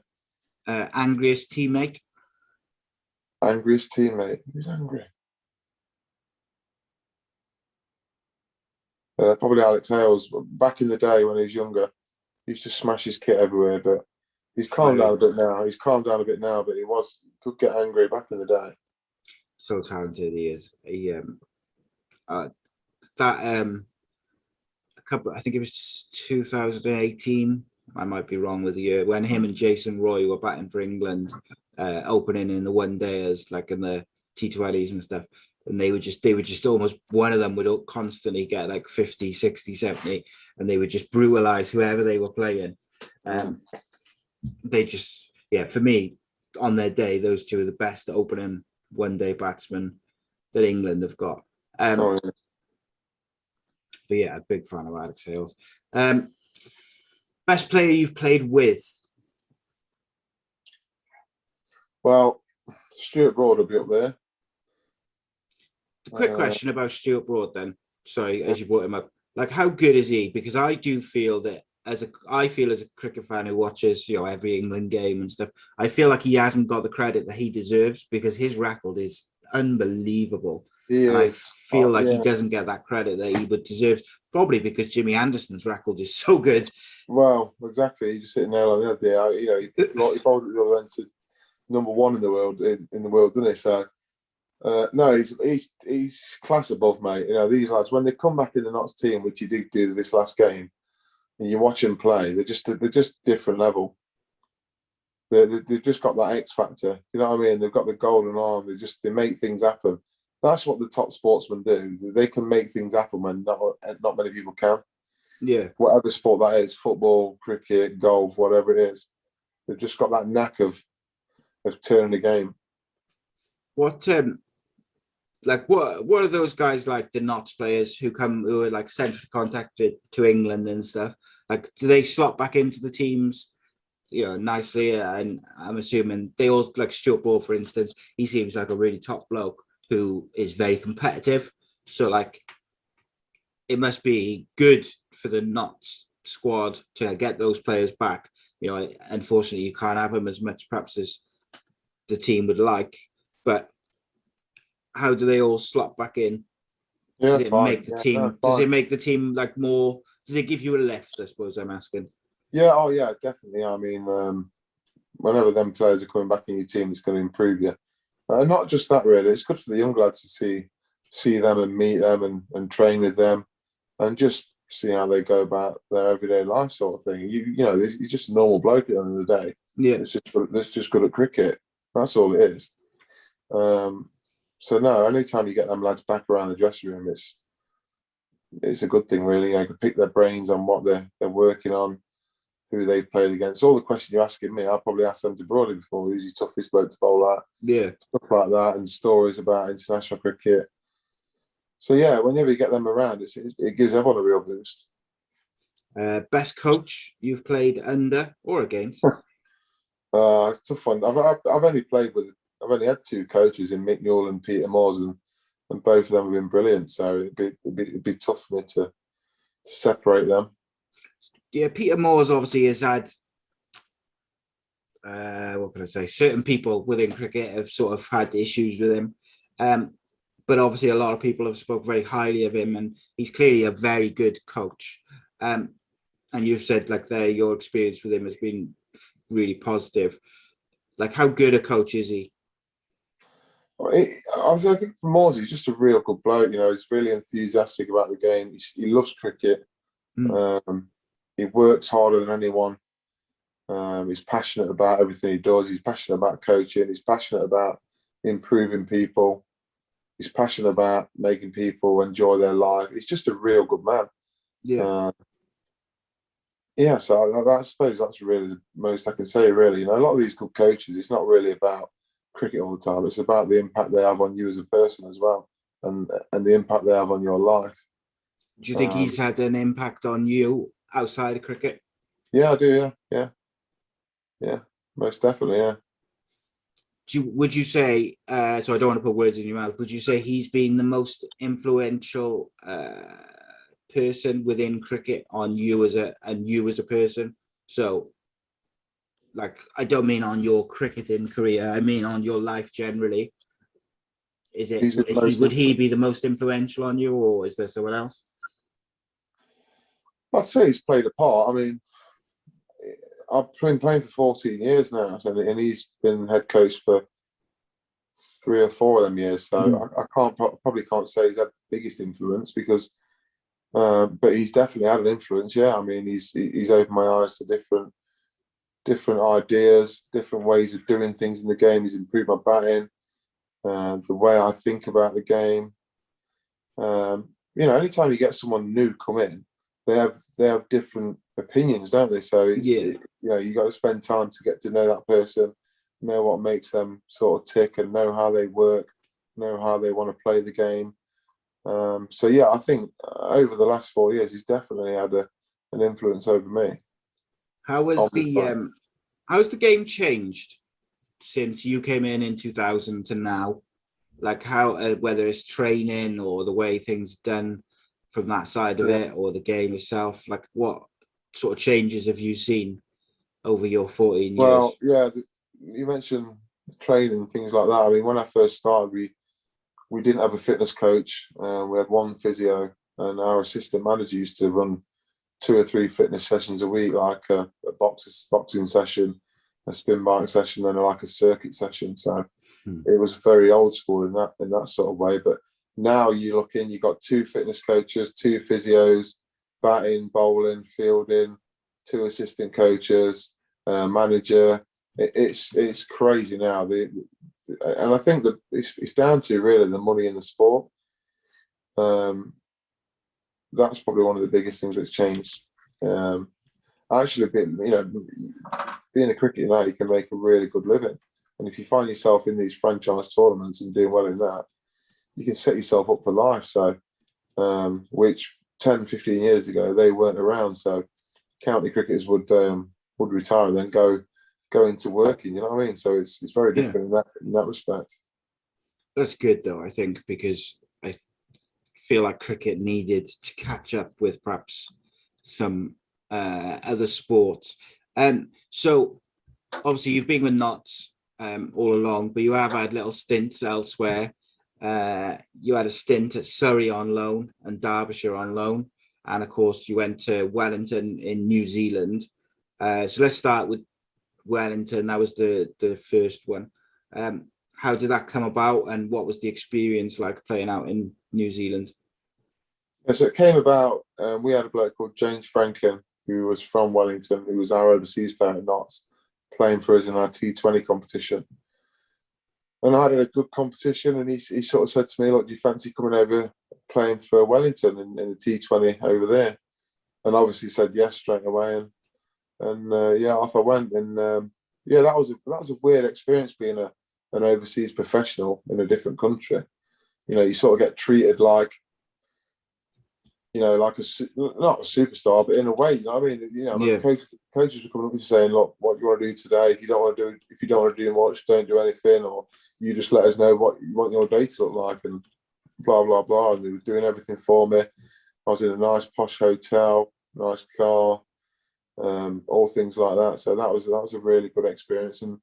Angriest teammate? Angriest teammate? Who's angry? Probably Alex Hales. Back in the day when he was younger, he used to smash his kit everywhere, but he's calmed down a bit now. But he could get angry back in the day. So talented he is. I think it was 2018. I might be wrong with the year, when him and Jason Roy were batting for England, opening in the one dayers, like in the T20s and stuff. And they would just almost, one of them would constantly get like 50, 60, 70, and they would just brutalize whoever they were playing. They just, for me, on their day, those two are the best opening one-day batsmen that England have got. But yeah, a big fan of Alex Hales. Best player you've played with? Well, Stuart Broad will be up there. A quick question about Stuart Broad then. Sorry, as you brought him up. Like, how good is he? Because I do feel that as a cricket fan who watches, every England game and stuff, I feel like he hasn't got the credit that he deserves, because his record is unbelievable. I feel like he doesn't get that credit that he would deserve, probably because Jimmy Anderson's record is so good. Well, exactly. He just hit a nail on the head there. He bowled at the other end to number 1 in the world, didn't he? So, no, he's class above, mate. These lads, when they come back in the Notts team, which he did do this last game, and you watch him play, they're just different level. They've just got that X factor. You know what I mean? They've got the golden arm. They make things happen. That's what the top sportsmen do. They can make things happen when not many people can. Yeah. Whatever sport that is, football, cricket, golf, whatever it is, they've just got that knack of turning the game. What are those guys like, the Notts players who are like centrally contacted to England and stuff? Like, do they slot back into the teams, nicely? And I'm assuming they all, like Stuart Broad, for instance, he seems like a really top bloke who is very competitive. So like, it must be good for the Notts squad to get those players back. Unfortunately, you can't have them as much perhaps as the team would like. But how do they all slot back in? Does it make the team? Does it make the team like more? Does it give you a lift? I suppose I'm asking. Yeah. Oh, yeah. Definitely. I mean, whenever them players are coming back in your team, it's going to improve you. Not just that, really. It's good for the young lads to see them and meet them and train with them, and just see how they go about their everyday life, sort of thing. You know, he's just a normal bloke at the end of the day. Yeah, It's just good at cricket. That's all it is. So no, anytime you get them lads back around the dressing room, it's a good thing, really. You can pick their brains on what they're working on, who they've played against. All the questions you're asking me, I'll probably ask them to Broadley before. Who's your toughest bloke to bowl at? yeah. Stuff like that, and stories about international cricket. So yeah, whenever you get them around, it gives everyone a real boost. Best coach you've played under or against? Tough one. I've only had two coaches in Mick Newell and Peter Moores, and both of them have been brilliant. So it'd be tough for me to separate them. Yeah, Peter Moores obviously has had, what can I say? Certain people within cricket have sort of had issues with him. But obviously a lot of people have spoken very highly of him, and he's clearly a very good coach. And you've said like your experience with him has been really positive. Like, how good a coach is he? I think Moores, he's just a real good bloke. You know, he's really enthusiastic about the game. He loves cricket. He works harder than anyone. He's passionate about everything he does. He's passionate about coaching. He's passionate about improving people. He's passionate about making people enjoy their life. He's just a real good man. Yeah. So I suppose that's really the most I can say, really. You know, a lot of these good coaches, it's not really about cricket all the time. It's about the impact they have on you as a person as well, and the impact they have on your life. Do you think he's had an impact on you outside of cricket? Yeah, I do. Yeah, most definitely. Yeah. Would you say, so I don't want to put words in your mouth, would you say he's been the most influential person within cricket on you as a person? So, like, I don't mean on your cricketing career, I mean on your life generally. Would he be the most influential on you, or is there someone else? I'd say he's played a part. I mean, I've been playing for 14 years now, and he's been head coach for 3 or 4 of them years. So I probably can't say he's had the biggest influence, because, but he's definitely had an influence. Yeah, I mean, he's opened my eyes to different ideas, different ways of doing things in the game. He's improved my batting, the way I think about the game. You know, anytime you get someone new come in, they have different opinions, don't they? So you know, you got to spend time to get to know that person, know what makes them sort of tick, and know how they work, know how they want to play the game. So yeah, I think over the last 4 years, he's definitely had an influence over me. How's the game changed since you came in 2000 to now? Like, how whether it's training or the way things done from that side of it, or the game itself, like what sort of changes have you seen over your 14 years? Well, yeah, you mentioned training and things like that. I mean, when I first started, we didn't have a fitness coach. We had one physio, and our assistant manager used to run 2 or 3 fitness sessions a week, like a boxing session, a spin bike session, and like a circuit session. So it was very old school in that sort of way. But now you look in, you've got 2 fitness coaches, 2 physios, batting, bowling, fielding, 2 assistant coaches, manager. It's crazy now. And I think that it's down to really the money in the sport. That's probably one of the biggest things that's changed. Actually, you know, being a cricketer now, you can make a really good living. And if you find yourself in these franchise tournaments and doing well in that, you can set yourself up for life. So, which 10, 15 years ago, they weren't around. So county cricketers would retire and then go into working, you know what I mean? So it's very different in that respect. That's good though, I think, because I feel like cricket needed to catch up with perhaps some other sports. So obviously you've been with Notts all along, but you have had little stints elsewhere. You had a stint at Surrey on loan and Derbyshire on loan, and of course you went to Wellington in New Zealand. So let's start with Wellington. That was the first one. how did that come about, and what was the experience like playing out in New Zealand? Yeah, so it came about, we had a bloke called James Franklin, who was from Wellington, who was our overseas player at Notts, playing for us in our T20 competition. And I had a good competition, and he sort of said to me, look, do you fancy coming over playing for Wellington in the T20 over there? And obviously said yes straight away. And yeah, off I went. And yeah, that was a weird experience being an overseas professional in a different country. You know, you sort of get treated like, you know, like not a superstar, but in a way, you know what I mean? You know, Yeah. coaches were coming up and saying, look, what you want to do today, if you don't want to do much, don't do anything, or you just let us know what you want your day to look like, and blah, blah, blah. And they were doing everything for me. I was in a nice posh hotel, nice car, all things like that. So that was a really good experience. And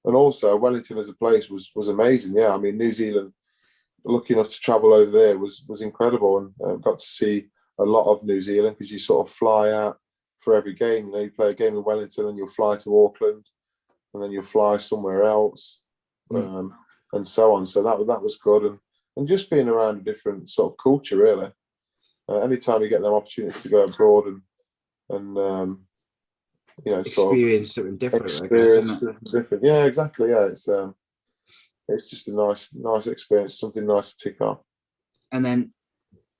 also Wellington as a place was amazing. Yeah, I mean, New Zealand, lucky enough to travel over there was incredible, and got to see a lot of New Zealand, because you sort of fly out for every game. You know, you play a game in Wellington and you'll fly to Auckland, and then you'll fly somewhere else, and so on. So that was good, and just being around a different sort of culture, really. Anytime you get them opportunities to go abroad and you know, Experience something different, experience I guess, isn't it? different. Yeah, exactly. Yeah, it's just a nice experience, something nice to tick off. And then,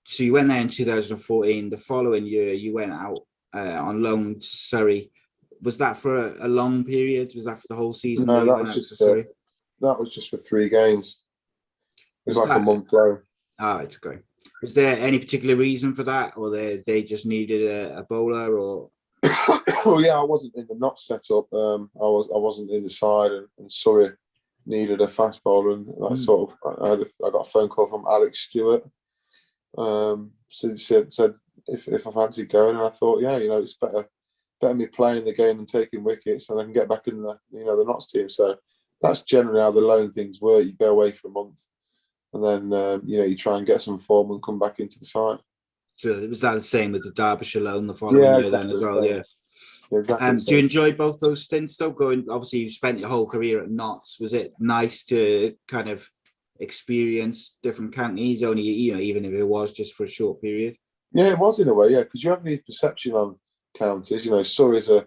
so you went there in 2014. The following year, you went out on loan to Surrey. Was that for a long period? Was that for the whole season? No, that was just for 3 games. It was like a month loan. Ah, it's great. Was there any particular reason for that, or they just needed a bowler, or? Well, yeah, I wasn't in the not setup. I wasn't in the side, and Surrey needed a fast bowler, and I I got a phone call from Alex Stewart. So he said if I fancy going, and I thought, yeah, you know, it's better me playing the game and taking wickets, and I can get back in the the Notts team. So that's generally how the loan things work. You go away for a month, and then you try and get some form and come back into the side. So was that the same with the Derbyshire loan the following year then as well? Yeah. Exactly. Do you enjoy both those stints though? Obviously you spent your whole career at Notts. Was it nice to kind of experience different counties, only even if it was just for a short period? Yeah, it was in a way, yeah, because you have the perception on counties. Surrey's a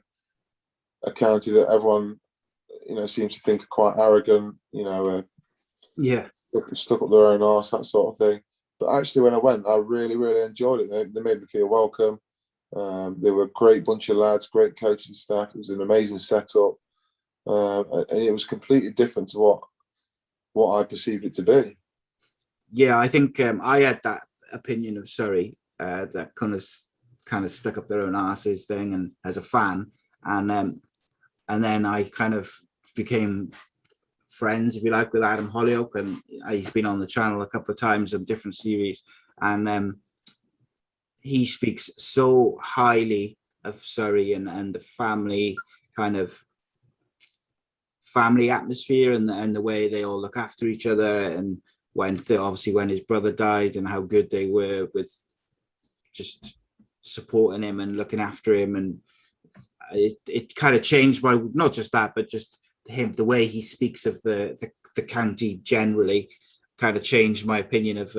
county that everyone seems to think are quite arrogant. Yeah, stuck up their own arse, that sort of thing. But actually, when I went, I really, really enjoyed it. They made me feel welcome. They were a great bunch of lads, great coaching staff. It was an amazing setup, and it was completely different to what I perceived it to be. Yeah, I think I had that opinion of Surrey, that kind of stuck up their own asses thing, and as a fan, and then I kind of became friends, if you like, with Adam Hollyoak, and he's been on the channel a couple of times on different series, and he speaks so highly of Surrey and the family atmosphere, and the way they all look after each other, and obviously when his brother died, and how good they were with just supporting him and looking after him, and it kind of changed my, not just that, but just him, the way he speaks of the county generally kind of changed my opinion of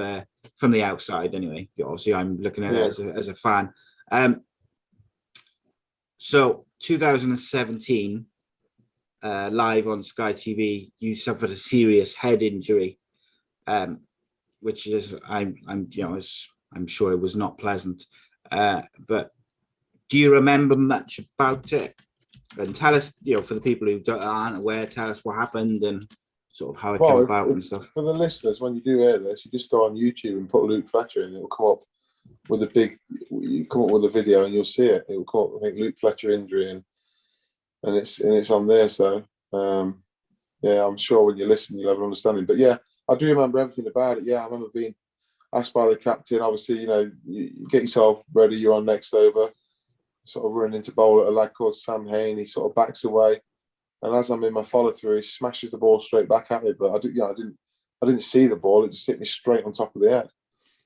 from the outside anyway. Obviously I'm looking at it as a fan. So 2017, live on Sky TV, you suffered a serious head injury, which is I'm sure it was not pleasant, but do you remember much about it? And tell us, for the people who aren't aware, tell us what happened and sort of how it came about and stuff. For the listeners, when you do hear this, you just go on YouTube and put Luke Fletcher in. It'll come up with a video, and you'll see it. It will come up, I think, Luke Fletcher injury, and it's on there. So yeah, I'm sure when you listen, you'll have an understanding. But yeah, I do remember everything about it. Yeah, I remember being asked by the captain. Obviously, you get yourself ready. You're on next over. Sort of running into bowl at a lad called Sam Hain. He sort of backs away, and as I'm in my follow through, he smashes the ball straight back at me. But I didn't see the ball. It just hit me straight on top of the head.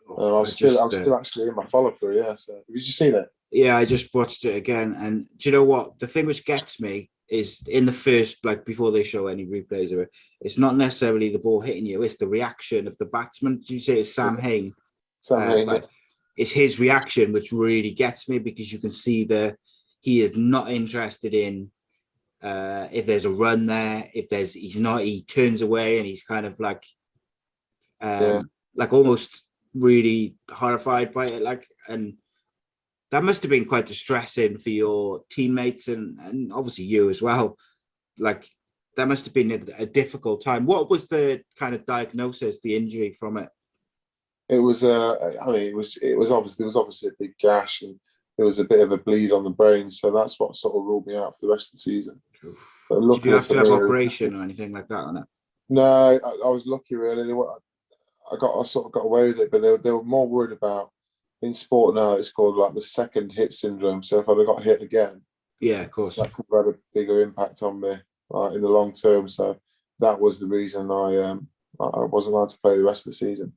I was still actually in my follow through. Yeah. So have you seen it? Yeah, I just watched it again, and do you know what? The thing which gets me is in the first, like before they show any replays of it, it's not necessarily the ball hitting you, it's the reaction of the batsman. Did you say it's Sam Hain? Sam Hain, But it's his reaction which really gets me, because you can see that he is not interested in if there's a run there, he turns away, and he's kind of like almost really horrified by it, and that must have been quite distressing for your teammates and obviously you as well. Like, that must have been a difficult time. What was the kind of diagnosis, the injury from it? It was it was obviously a big gash, and there was a bit of a bleed on the brain, so that's what sort of ruled me out for the rest of the season. Did you have to have operation or anything like that on it? No, I was lucky really. I sort of got away with it, but they were more worried about, in sport now it's called like the second hit syndrome. So if I'd have got hit again, yeah, of course, that could have had a bigger impact on me in the long term. So that was the reason I wasn't allowed to play the rest of the season.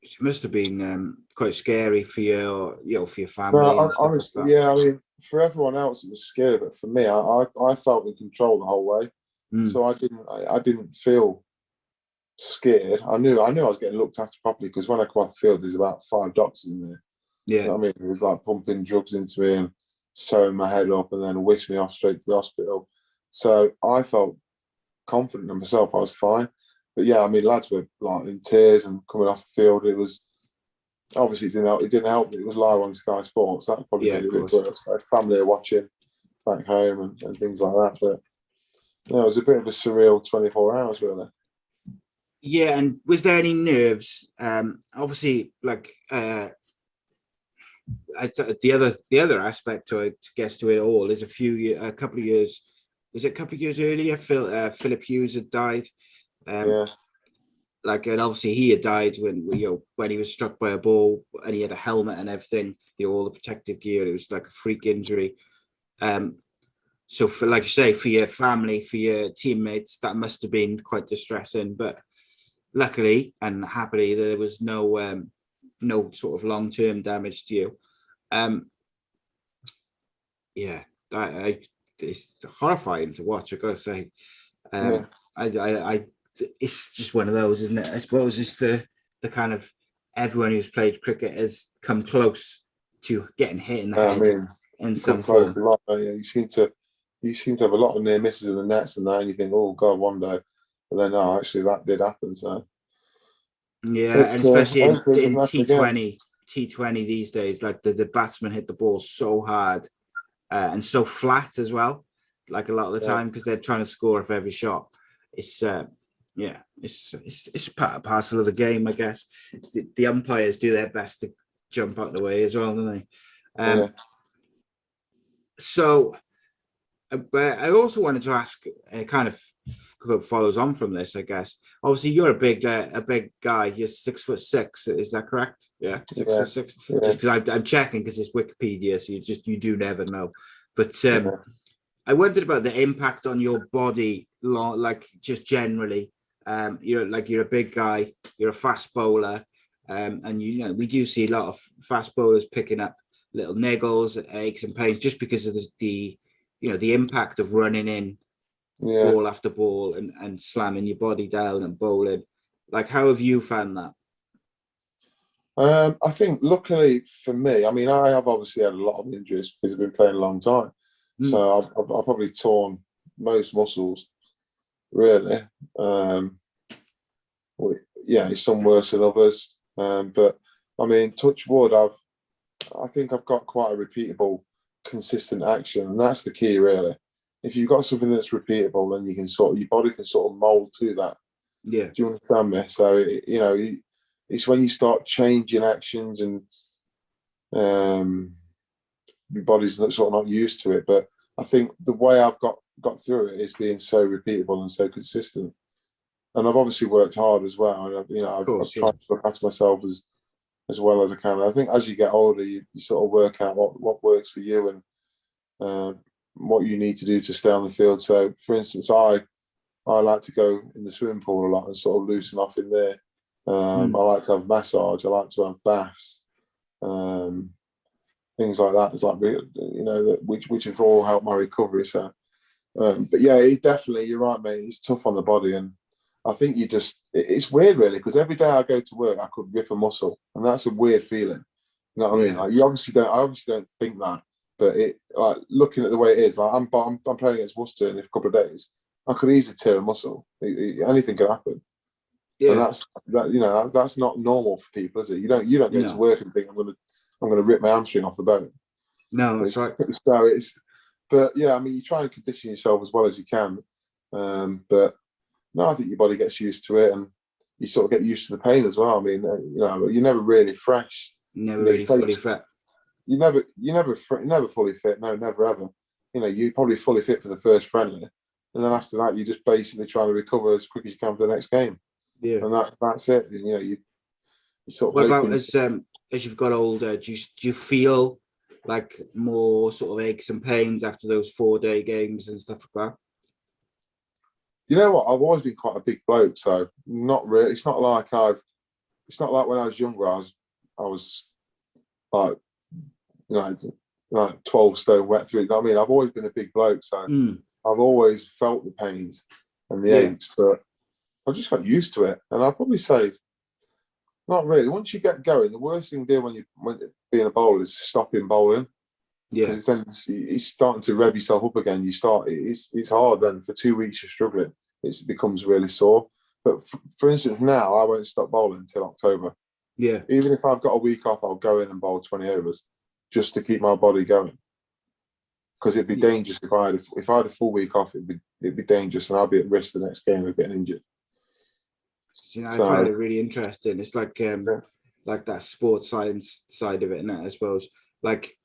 It must have been quite scary for your family. No, honestly, yeah. I mean, for everyone else it was scary, but for me, I felt in control the whole way. So I didn't feel scared. I knew I was getting looked after properly, because when I come off the field, there's about 5 doctors in there. Yeah, you know what I mean, it was like pumping drugs into me and sewing my head up, and then whisked me off straight to the hospital. So I felt confident in myself. I was fine. But yeah, I mean, lads were like in tears and coming off the field. It was obviously it didn't help that it was live on Sky Sports. That probably made it a bit worse. I had family watching back home and things like that. But yeah, it was a bit of a surreal 24 hours, really. Yeah, and was there any nerves? Obviously, like the other aspect to it, to it all, is a couple of years. Was it a couple of years earlier? Philip Hughes had died. Yeah. And obviously he had died when he was struck by a ball, and he had a helmet and everything, all the protective gear. It was like a freak injury. So for, like you say, for your family, for your teammates, that must have been quite distressing. But luckily and happily, there was no sort of long-term damage to you. It's horrifying to watch, I gotta say. It's just one of those, isn't it? I suppose it's the kind of, everyone who's played cricket has come close to getting hit in the head in some form. You seem to have a lot of near misses in the nets and that, and you think, oh God, one day. But then, no, actually that did happen. So yeah, and especially in T20 these days, like the batsmen hit the ball so hard and so flat as well, like a lot of the time, because they're trying to score off every shot. It's it's part and parcel of the game, I guess. The umpires do their best to jump out of the way as well, don't they? So, but I also wanted to ask, it kind of follows on from this, I guess. Obviously, you're a big guy. You're 6'6". Is that correct? Yeah, 6'6". Yeah. Just because I'm checking, because it's Wikipedia, so you do never know. But I wondered about the impact on your body, like just generally. You're a big guy. You're a fast bowler, and we do see a lot of fast bowlers picking up little niggles, aches, and pains just because of the impact of running in ball after ball and slamming your body down and bowling. Like, how have you found that? I think luckily for me, I mean, I have obviously had a lot of injuries because I've been playing a long time. So I've probably torn most muscles, really. Some worse than others. But I mean, touch wood, I think I've got quite a repeatable, consistent action, and that's the key, really. If you've got something that's repeatable, then your body can sort of mold to that. Yeah. Do you understand me? So it's when you start changing actions and your body's sort of not used to it. But I think the way I've got through it is being so repeatable and so consistent. And I've obviously worked hard as well. And I've tried to look after myself as well as I can. And I think as you get older, you sort of work out what works for you and what you need to do to stay on the field. So, for instance, I like to go in the swimming pool a lot and sort of loosen off in there. I like to have massage. I like to have baths, things like that. It's like which have all helped my recovery. So, But yeah, you're right, mate. It's tough on the body, and I think it's weird, really, because every day I go to work, I could rip a muscle, and that's a weird feeling. You know what I mean? Like, I obviously don't think that, but like looking at the way it is, like I'm playing against Worcester in a couple of days, I could easily tear a muscle. Anything could happen, and that's not normal for people, is it? You don't go to work and think I'm gonna rip my hamstring off the bone. No, that's right. So but yeah, I mean, you try and condition yourself as well as you can, but no, I think your body gets used to it, and you sort of get used to the pain as well. I mean, you're never really fresh. Never really fully fit. You're never fully fit. No, never ever. You're probably fully fit for the first friendly, and then after that, you're just basically trying to recover as quick as you can for the next game. Yeah, and that's it. You sort of. What about as you've got older? Do you feel like more sort of aches and pains after those 4-day games and stuff like that? You know what? I've always been quite a big bloke, so not really. It's not like when I was younger. I was like, like 12 stone wet through. You know what I mean? I've always been a big bloke, so I've always felt the pains and the aches, but I just got used to it. And I'll probably say, not really. Once you get going, the worst thing to do when being a bowler is stopping bowling. Yeah, because then it's starting to rev yourself up again. It's hard. Then for 2 weeks you're struggling. It becomes really sore. But for instance, now I won't stop bowling until October. Yeah. Even if I've got a week off, I'll go in and bowl 20 overs just to keep my body going. Because it'd be dangerous if I had a full week off. It'd be dangerous, and I'll be at risk the next game of getting injured. I find it really interesting. It's like that sports science side of it, and that, I suppose. Like,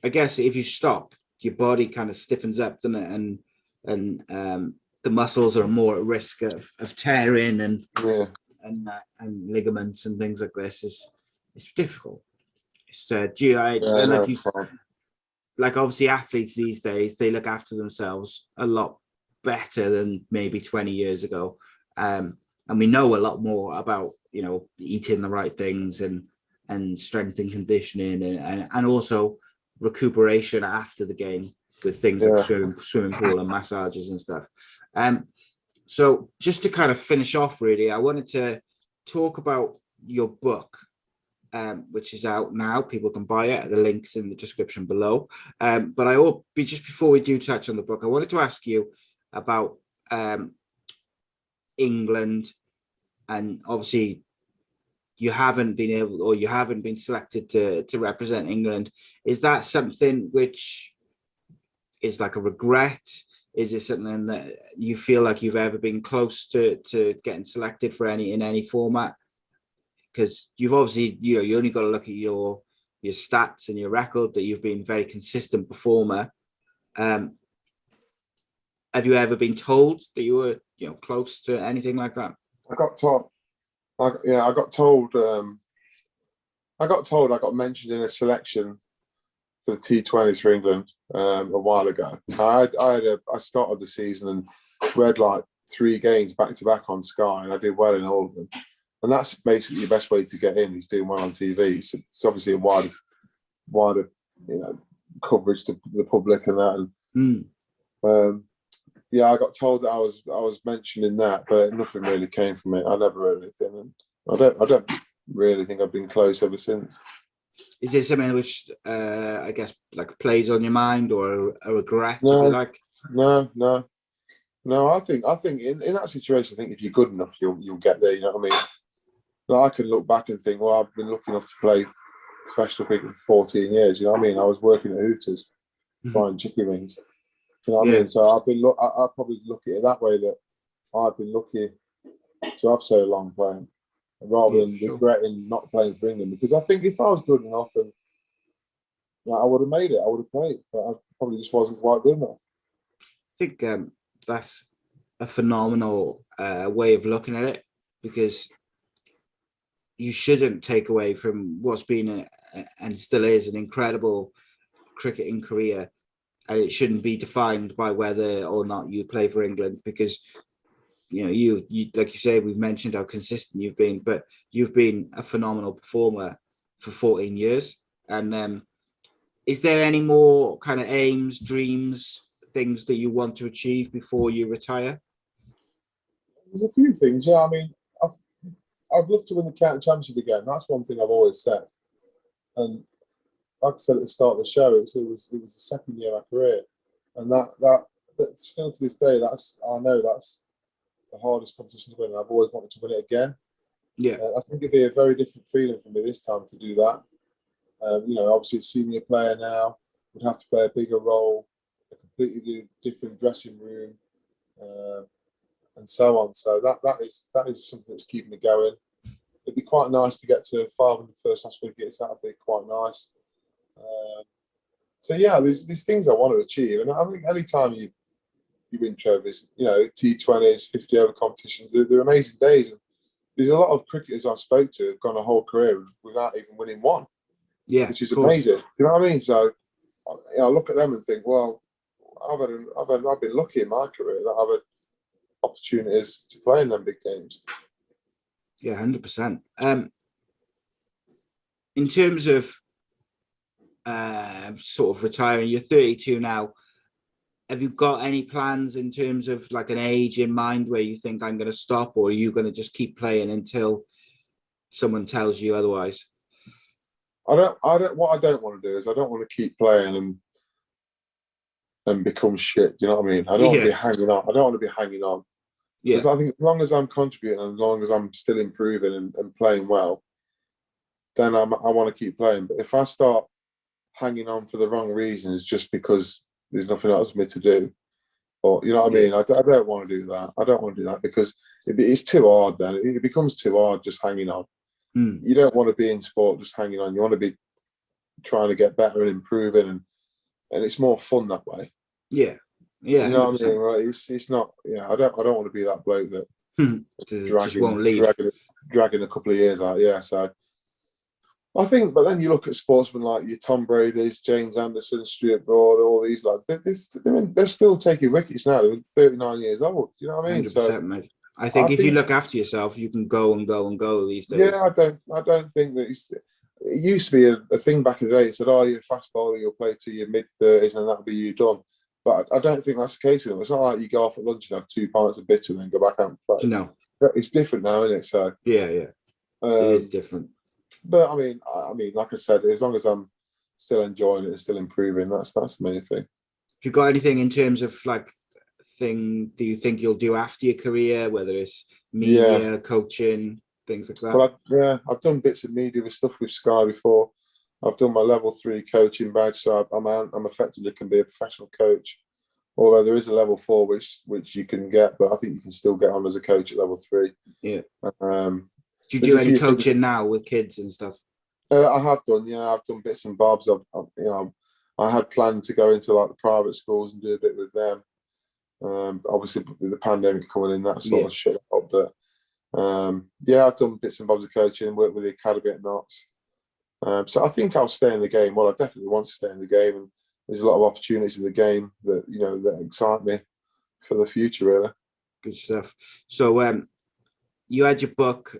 I guess if you stop, your body kind of stiffens up, doesn't it? And the muscles are more at risk of tearing and ligaments and things like this. It's difficult. It's like obviously athletes these days, they look after themselves a lot better than maybe 20 years ago. And we know a lot more about, eating the right things and strength and conditioning and also recuperation after the game with things like swimming pool and massages and stuff. So just to kind of finish off, really, I wanted to talk about your book, which is out now. People can buy it. The link's in the description below. But just before we do touch on the book, I wanted to ask you about England, and obviously you haven't been selected to represent England. Is that something which is like a regret? Is it something that you feel like you've ever been close to getting selected for in any format? Because you've obviously, you only got to look at your stats and your record that you've been a very consistent performer. Have you ever been told that you were, close to anything like that? I got told. I got told I got mentioned in a selection for the T20s for England a while ago. I started the season and read like 3 games back to back on Sky, and I did well in all of them. And that's basically the best way to get in, is doing well on TV. So it's obviously a wider coverage to the public and that. And I got told that I was mentioned in that, but nothing really came from it. I never heard anything, and I don't really think I've been close ever since. Is there something which I guess like plays on your mind, or a regret? No, if you like? No. I think in that situation, I think if you're good enough, you'll get there. You know what I mean? Like, I can look back and think, well, I've been lucky enough to play professional cricket for 14 years. You know what I mean? I was working at Hooters, buying chicken wings. You know what I mean? So I probably look at it that way, that I've been lucky to have so long playing, rather than regretting not playing for England. Because I think if I was good enough, and I would have made it, I would have played, but I probably just wasn't quite good enough. I think that's a phenomenal way of looking at it, because you shouldn't take away from what's been and still is an incredible cricketing career, and it shouldn't be defined by whether or not you play for England, because you like you say, we've mentioned how consistent you've been, but you've been a phenomenal performer for 14 years. And is there any more kind of aims, dreams things that you want to achieve before you retire? There's a few things. Yeah, I mean, I'd love to win the county championship again. That's one thing I've always said. And like I said at the start of the show, it was the second year of my career, and that still to this day, I know that's the hardest competition to win. And I've always wanted to win it again. Yeah, I think it'd be a very different feeling for me this time to do that. Obviously, a senior player now would have to play a bigger role, a completely different dressing room, and so on. So that is something that's keeping me going. It'd be quite nice to get to 500 first-class wickets. That would be quite nice. So yeah, there's things I want to achieve, and I think any time you win trophies, T20s, 50-over competitions, they're amazing days. And there's a lot of cricketers I've spoke to who've gone a whole career without even winning one. Yeah, which is amazing. You know what I mean? So I look at them and think, well, I've been lucky in my career that I've had opportunities to play in them big games. Yeah, 100%. In terms of sort of retiring, you're 32 now. Have you got any plans in terms of like an age in mind where you think I'm going to stop, or are you going to just keep playing until someone tells you otherwise? What I don't want to do is I don't want to keep playing and become shit. Do you know what I mean? I don't want to be hanging on. I don't want to be hanging on. Because I think as long as I'm contributing and as long as I'm still improving and playing well, then I want to keep playing. But if I start hanging on for the wrong reasons just because there's nothing else for me to do, or you know what I mean, I don't want to do that. I don't want to do that because it's too hard. Then it becomes too hard just hanging on. You don't want to be in sport just hanging on. You want to be trying to get better and improving, and it's more fun that way. Yeah, you know what I mean, right? It's not. Yeah, I don't want to be that bloke that just won't leave, dragging a couple of years out. Yeah, so I think. But then you look at sportsmen like your Tom Brady's, James Anderson, Stuart Broad, all these like they're still taking wickets now. They're 39 years old. You know what I mean? 100%, so mate. I think if you look after yourself, you can go and go and go these days. Yeah, I don't think that it used to be a thing back in the day. It said, "Oh, you're a fast bowler, you'll play to your mid-30s, and that'll be you done." But I don't think that's the case anymore. It's not like you go off at lunch and have 2 pints of bitter and then go back out and play. No, it's different now, isn't it? So yeah, it is different. But I mean, like I said, as long as I'm still enjoying it and still improving, that's the main thing. Have you got anything in terms of like thing do you think you'll do after your career, whether it's media, coaching, things like that? Well, I've done bits of media with stuff with Sky before. I've done my level 3 coaching badge, so I'm effectively can be a professional coach. Although there is a level 4 which you can get, but I think you can still get on as a coach at level 3. Yeah. Do you do any coaching now with kids and stuff? I have done. Yeah, I've done bits and bobs. I had planned to go into like the private schools and do a bit with them. Obviously, with the pandemic coming in, that sort of shut up. But I've done bits and bobs of coaching, worked with the academy at Notts. So I think I'll stay in the game. Well, I definitely want to stay in the game, and there's a lot of opportunities in the game that that excite me for the future. Really, good stuff. So, you had your book,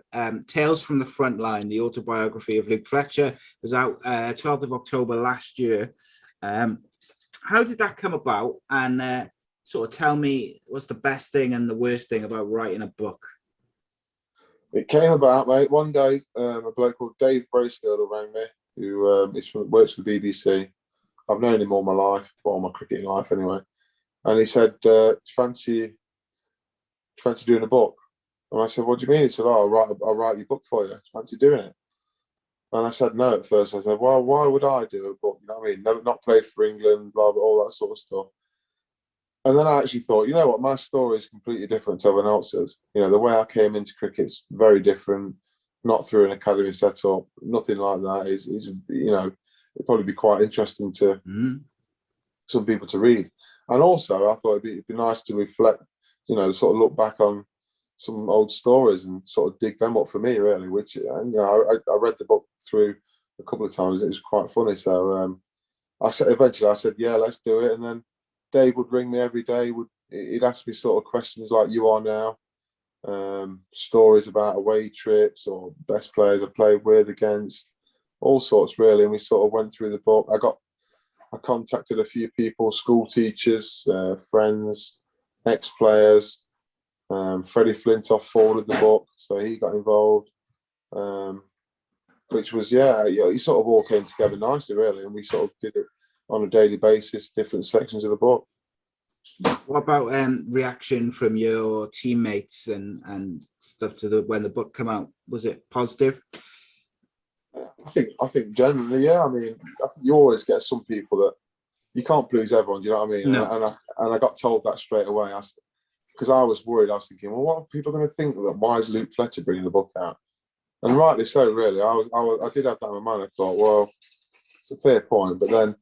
Tales from the Frontline, the autobiography of Luke Fletcher. It was out 12th of October last year. How did that come about? And sort of tell me what's the best thing and the worst thing about writing a book? It came about, mate. One day, a bloke called Dave Bracegirdle rang me, who works for the BBC. I've known him all my life, all my cricketing life anyway. And he said, fancy doing a book? And I said, what do you mean? He said, I'll write your book for you. Fancy doing it? And I said no at first. I said, well, why would I do a book? You know what I mean? Never, not played for England, blah, blah, all that sort of stuff. And then I actually thought, you know what, my story is completely different to everyone else's. The way I came into cricket's very different, not through an academy setup, nothing like that. It'd probably be quite interesting to some people to read. And also, I thought it'd be nice to reflect, sort of look back on some old stories and sort of dig them up for me, really, which, I read the book through a couple of times. It was quite funny. So eventually I said, yeah, let's do it. And then Dave would ring me every day. He'd ask me sort of questions like you are now, stories about away trips or best players I played with, against, all sorts really. And we sort of went through the book. I contacted a few people, school teachers, friends, ex-players. Freddie Flintoff forwarded the book, so he got involved. Which was, it sort of all came together nicely, really, and we sort of did it on a daily basis, different sections of the book. What about reaction from your teammates and stuff to when the book came out? Was it positive? I think generally, yeah. I mean, I think you always get some people that you can't please everyone. Do you know what I mean? No. And I got told that straight away. Because I was worried. I was thinking, well, what are people going to think? That why is Luke Fletcher bringing the book out? And rightly so, really. I did have that in my mind. I thought, well, it's a fair point, but then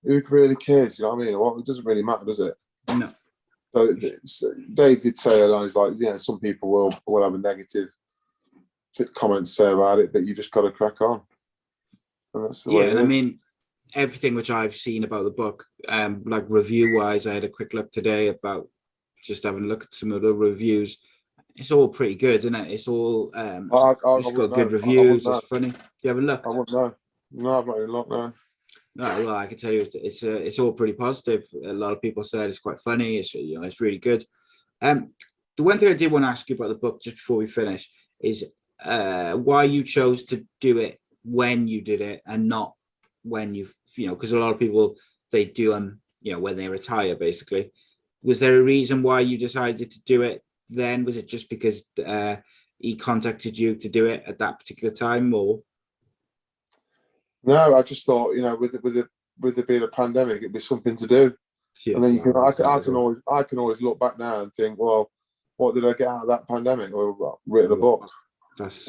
who really cares? You know what I mean? Well, it doesn't really matter, does it? No. So Dave did say lines like, some people will have a negative comment to say about it, but you just got to crack on. And that's the way it is. I mean, everything which I've seen about the book, like review-wise, I had a quick look today about just having a look at some of the reviews. It's all pretty good, isn't it? It's all it's got good reviews. It's funny. Do you have a look? I wouldn't know. No, I've not even looked. No. No, well, I can tell you, it's all pretty positive. A lot of people said it's quite funny. It's it's really good. The one thing I did want to ask you about the book just before we finish is why you chose to do it when you did it and not when because a lot of people they do when they retire basically. Was there a reason why you decided to do it then? Was it just because he contacted you to do it at that particular time, or? No, I just thought, with it being a pandemic, it'd be something to do. Yeah, and then I can always look back now and think, well, what did I get out of that pandemic? Well, written a book. That's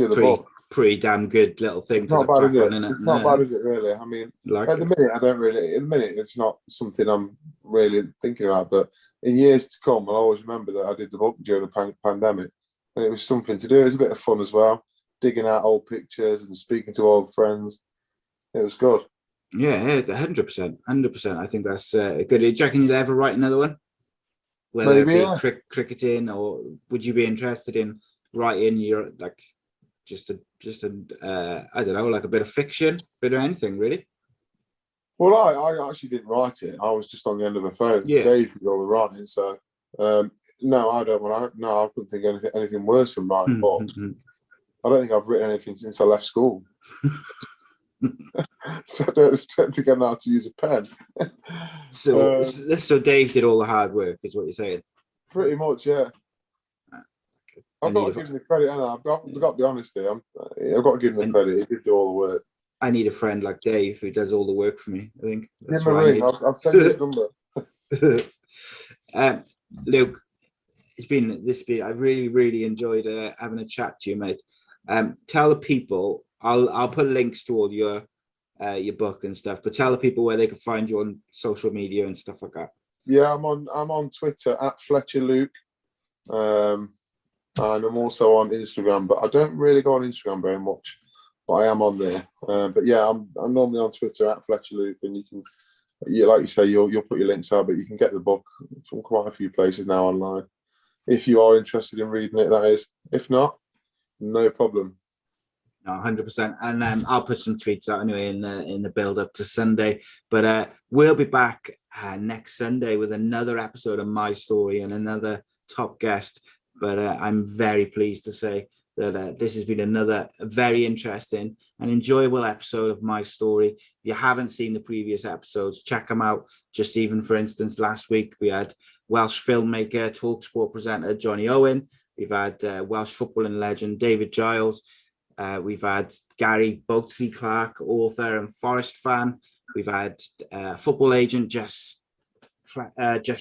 pretty damn good little thing. It's not bad, is it? It's not bad, is it? Really? I mean, at the minute, it's not something I'm really thinking about. But in years to come, I'll always remember that I did the book during the pandemic, and it was something to do. It was a bit of fun as well, digging out old pictures and speaking to old friends. It was good. Yeah, 100%. I think that's good. Do you reckon you'll ever write another one? Whether maybe, it be cricketing, or would you be interested in writing your just a I don't know, like a bit of fiction, bit of anything really? Well, I actually didn't write it. I was just on the end of the phone. Yeah. Dave did all the writing, so no, I don't want. I couldn't think of anything worse than writing books. I don't think I've written anything since I left school. So I don't think I know how to use a pen. So Dave did all the hard work, is what you're saying? Pretty much, yeah. I've got to give him the credit, and I've got to be honest here. I've got to give him the credit. He did do all the work. I need a friend like Dave who does all the work for me. I think that's give him a ring. I'll send you his number. Luke, I really, really enjoyed having a chat to you, mate. Tell the people. I'll put links to all your book and stuff, but tell the people where they can find you on social media and stuff like that. Yeah, I'm on Twitter @FletcherLuke, and I'm also on Instagram, but I don't really go on Instagram very much, but I am on there. But yeah, I'm normally on Twitter @FletcherLuke, and you can, like you say, you'll put your links out, but you can get the book from quite a few places now online if you are interested in reading it. That is, if not, no problem. No, 100%, and I'll put some tweets out anyway in the build up to Sunday. But we'll be back next Sunday with another episode of My Story and another top guest. But I'm very pleased to say that this has been another very interesting and enjoyable episode of My Story. If you haven't seen the previous episodes, check them out. Just even for instance, last week we had Welsh filmmaker, talkSPORT presenter Johnny Owen. We've had Welsh footballing legend David Giles. We've had Gary Boatsy Clark, author and Forest fan. We've had football agent Jess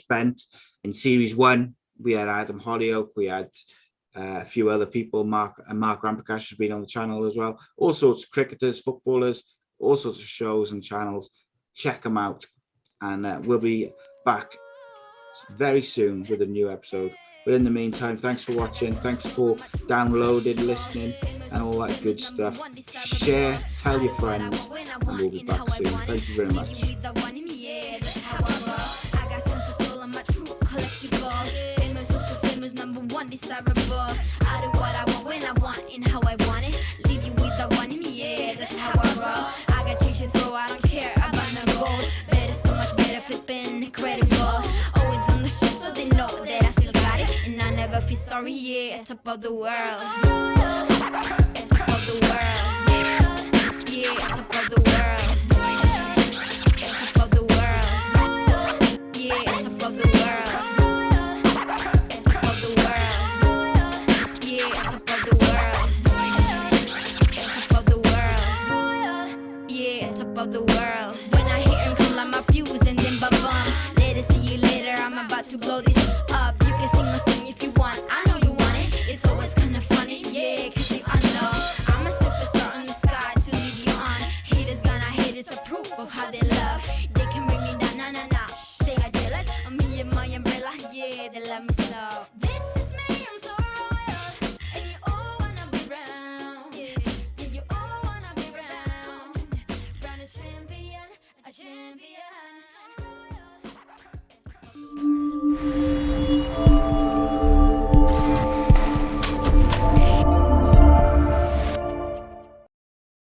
Bent. In series 1, we had Adam Hollyoak. We had a few other people. Mark Ramprakash has been on the channel as well. All sorts of cricketers, footballers, all sorts of shows and channels. Check them out. And we'll be back very soon with a new episode. But in the meantime, thanks for watching. Thanks for downloading, listening, and all that good stuff. Share, tell your friends, and we'll be back soon. Thank you very much. Leave you with the one in the air, that's how I roll. I got change to throw, I don't care about no gold. Yeah, top of the world. Top of the world. Yeah, top of the world. Top of the world. Yeah, top of the world. Top of the world. Yeah, top of the world. Top of the world. Yeah, top of the world. When I hear him come like my fuse and then ba-bum. Later, see you later, I'm about to blow this up. You can sing or sing if you want, I know you want it. It's always kinda funny, yeah, cause you know I'm a superstar in the sky to lead you on. Haters gonna hate, it's a proof of how they love. They can bring me down, nah, nah, nah. They are jealous of me and my umbrella, yeah, they love me so. This is me, I'm so royal, and you all wanna be round. Yeah, you all wanna be round. Round a champion, a champion.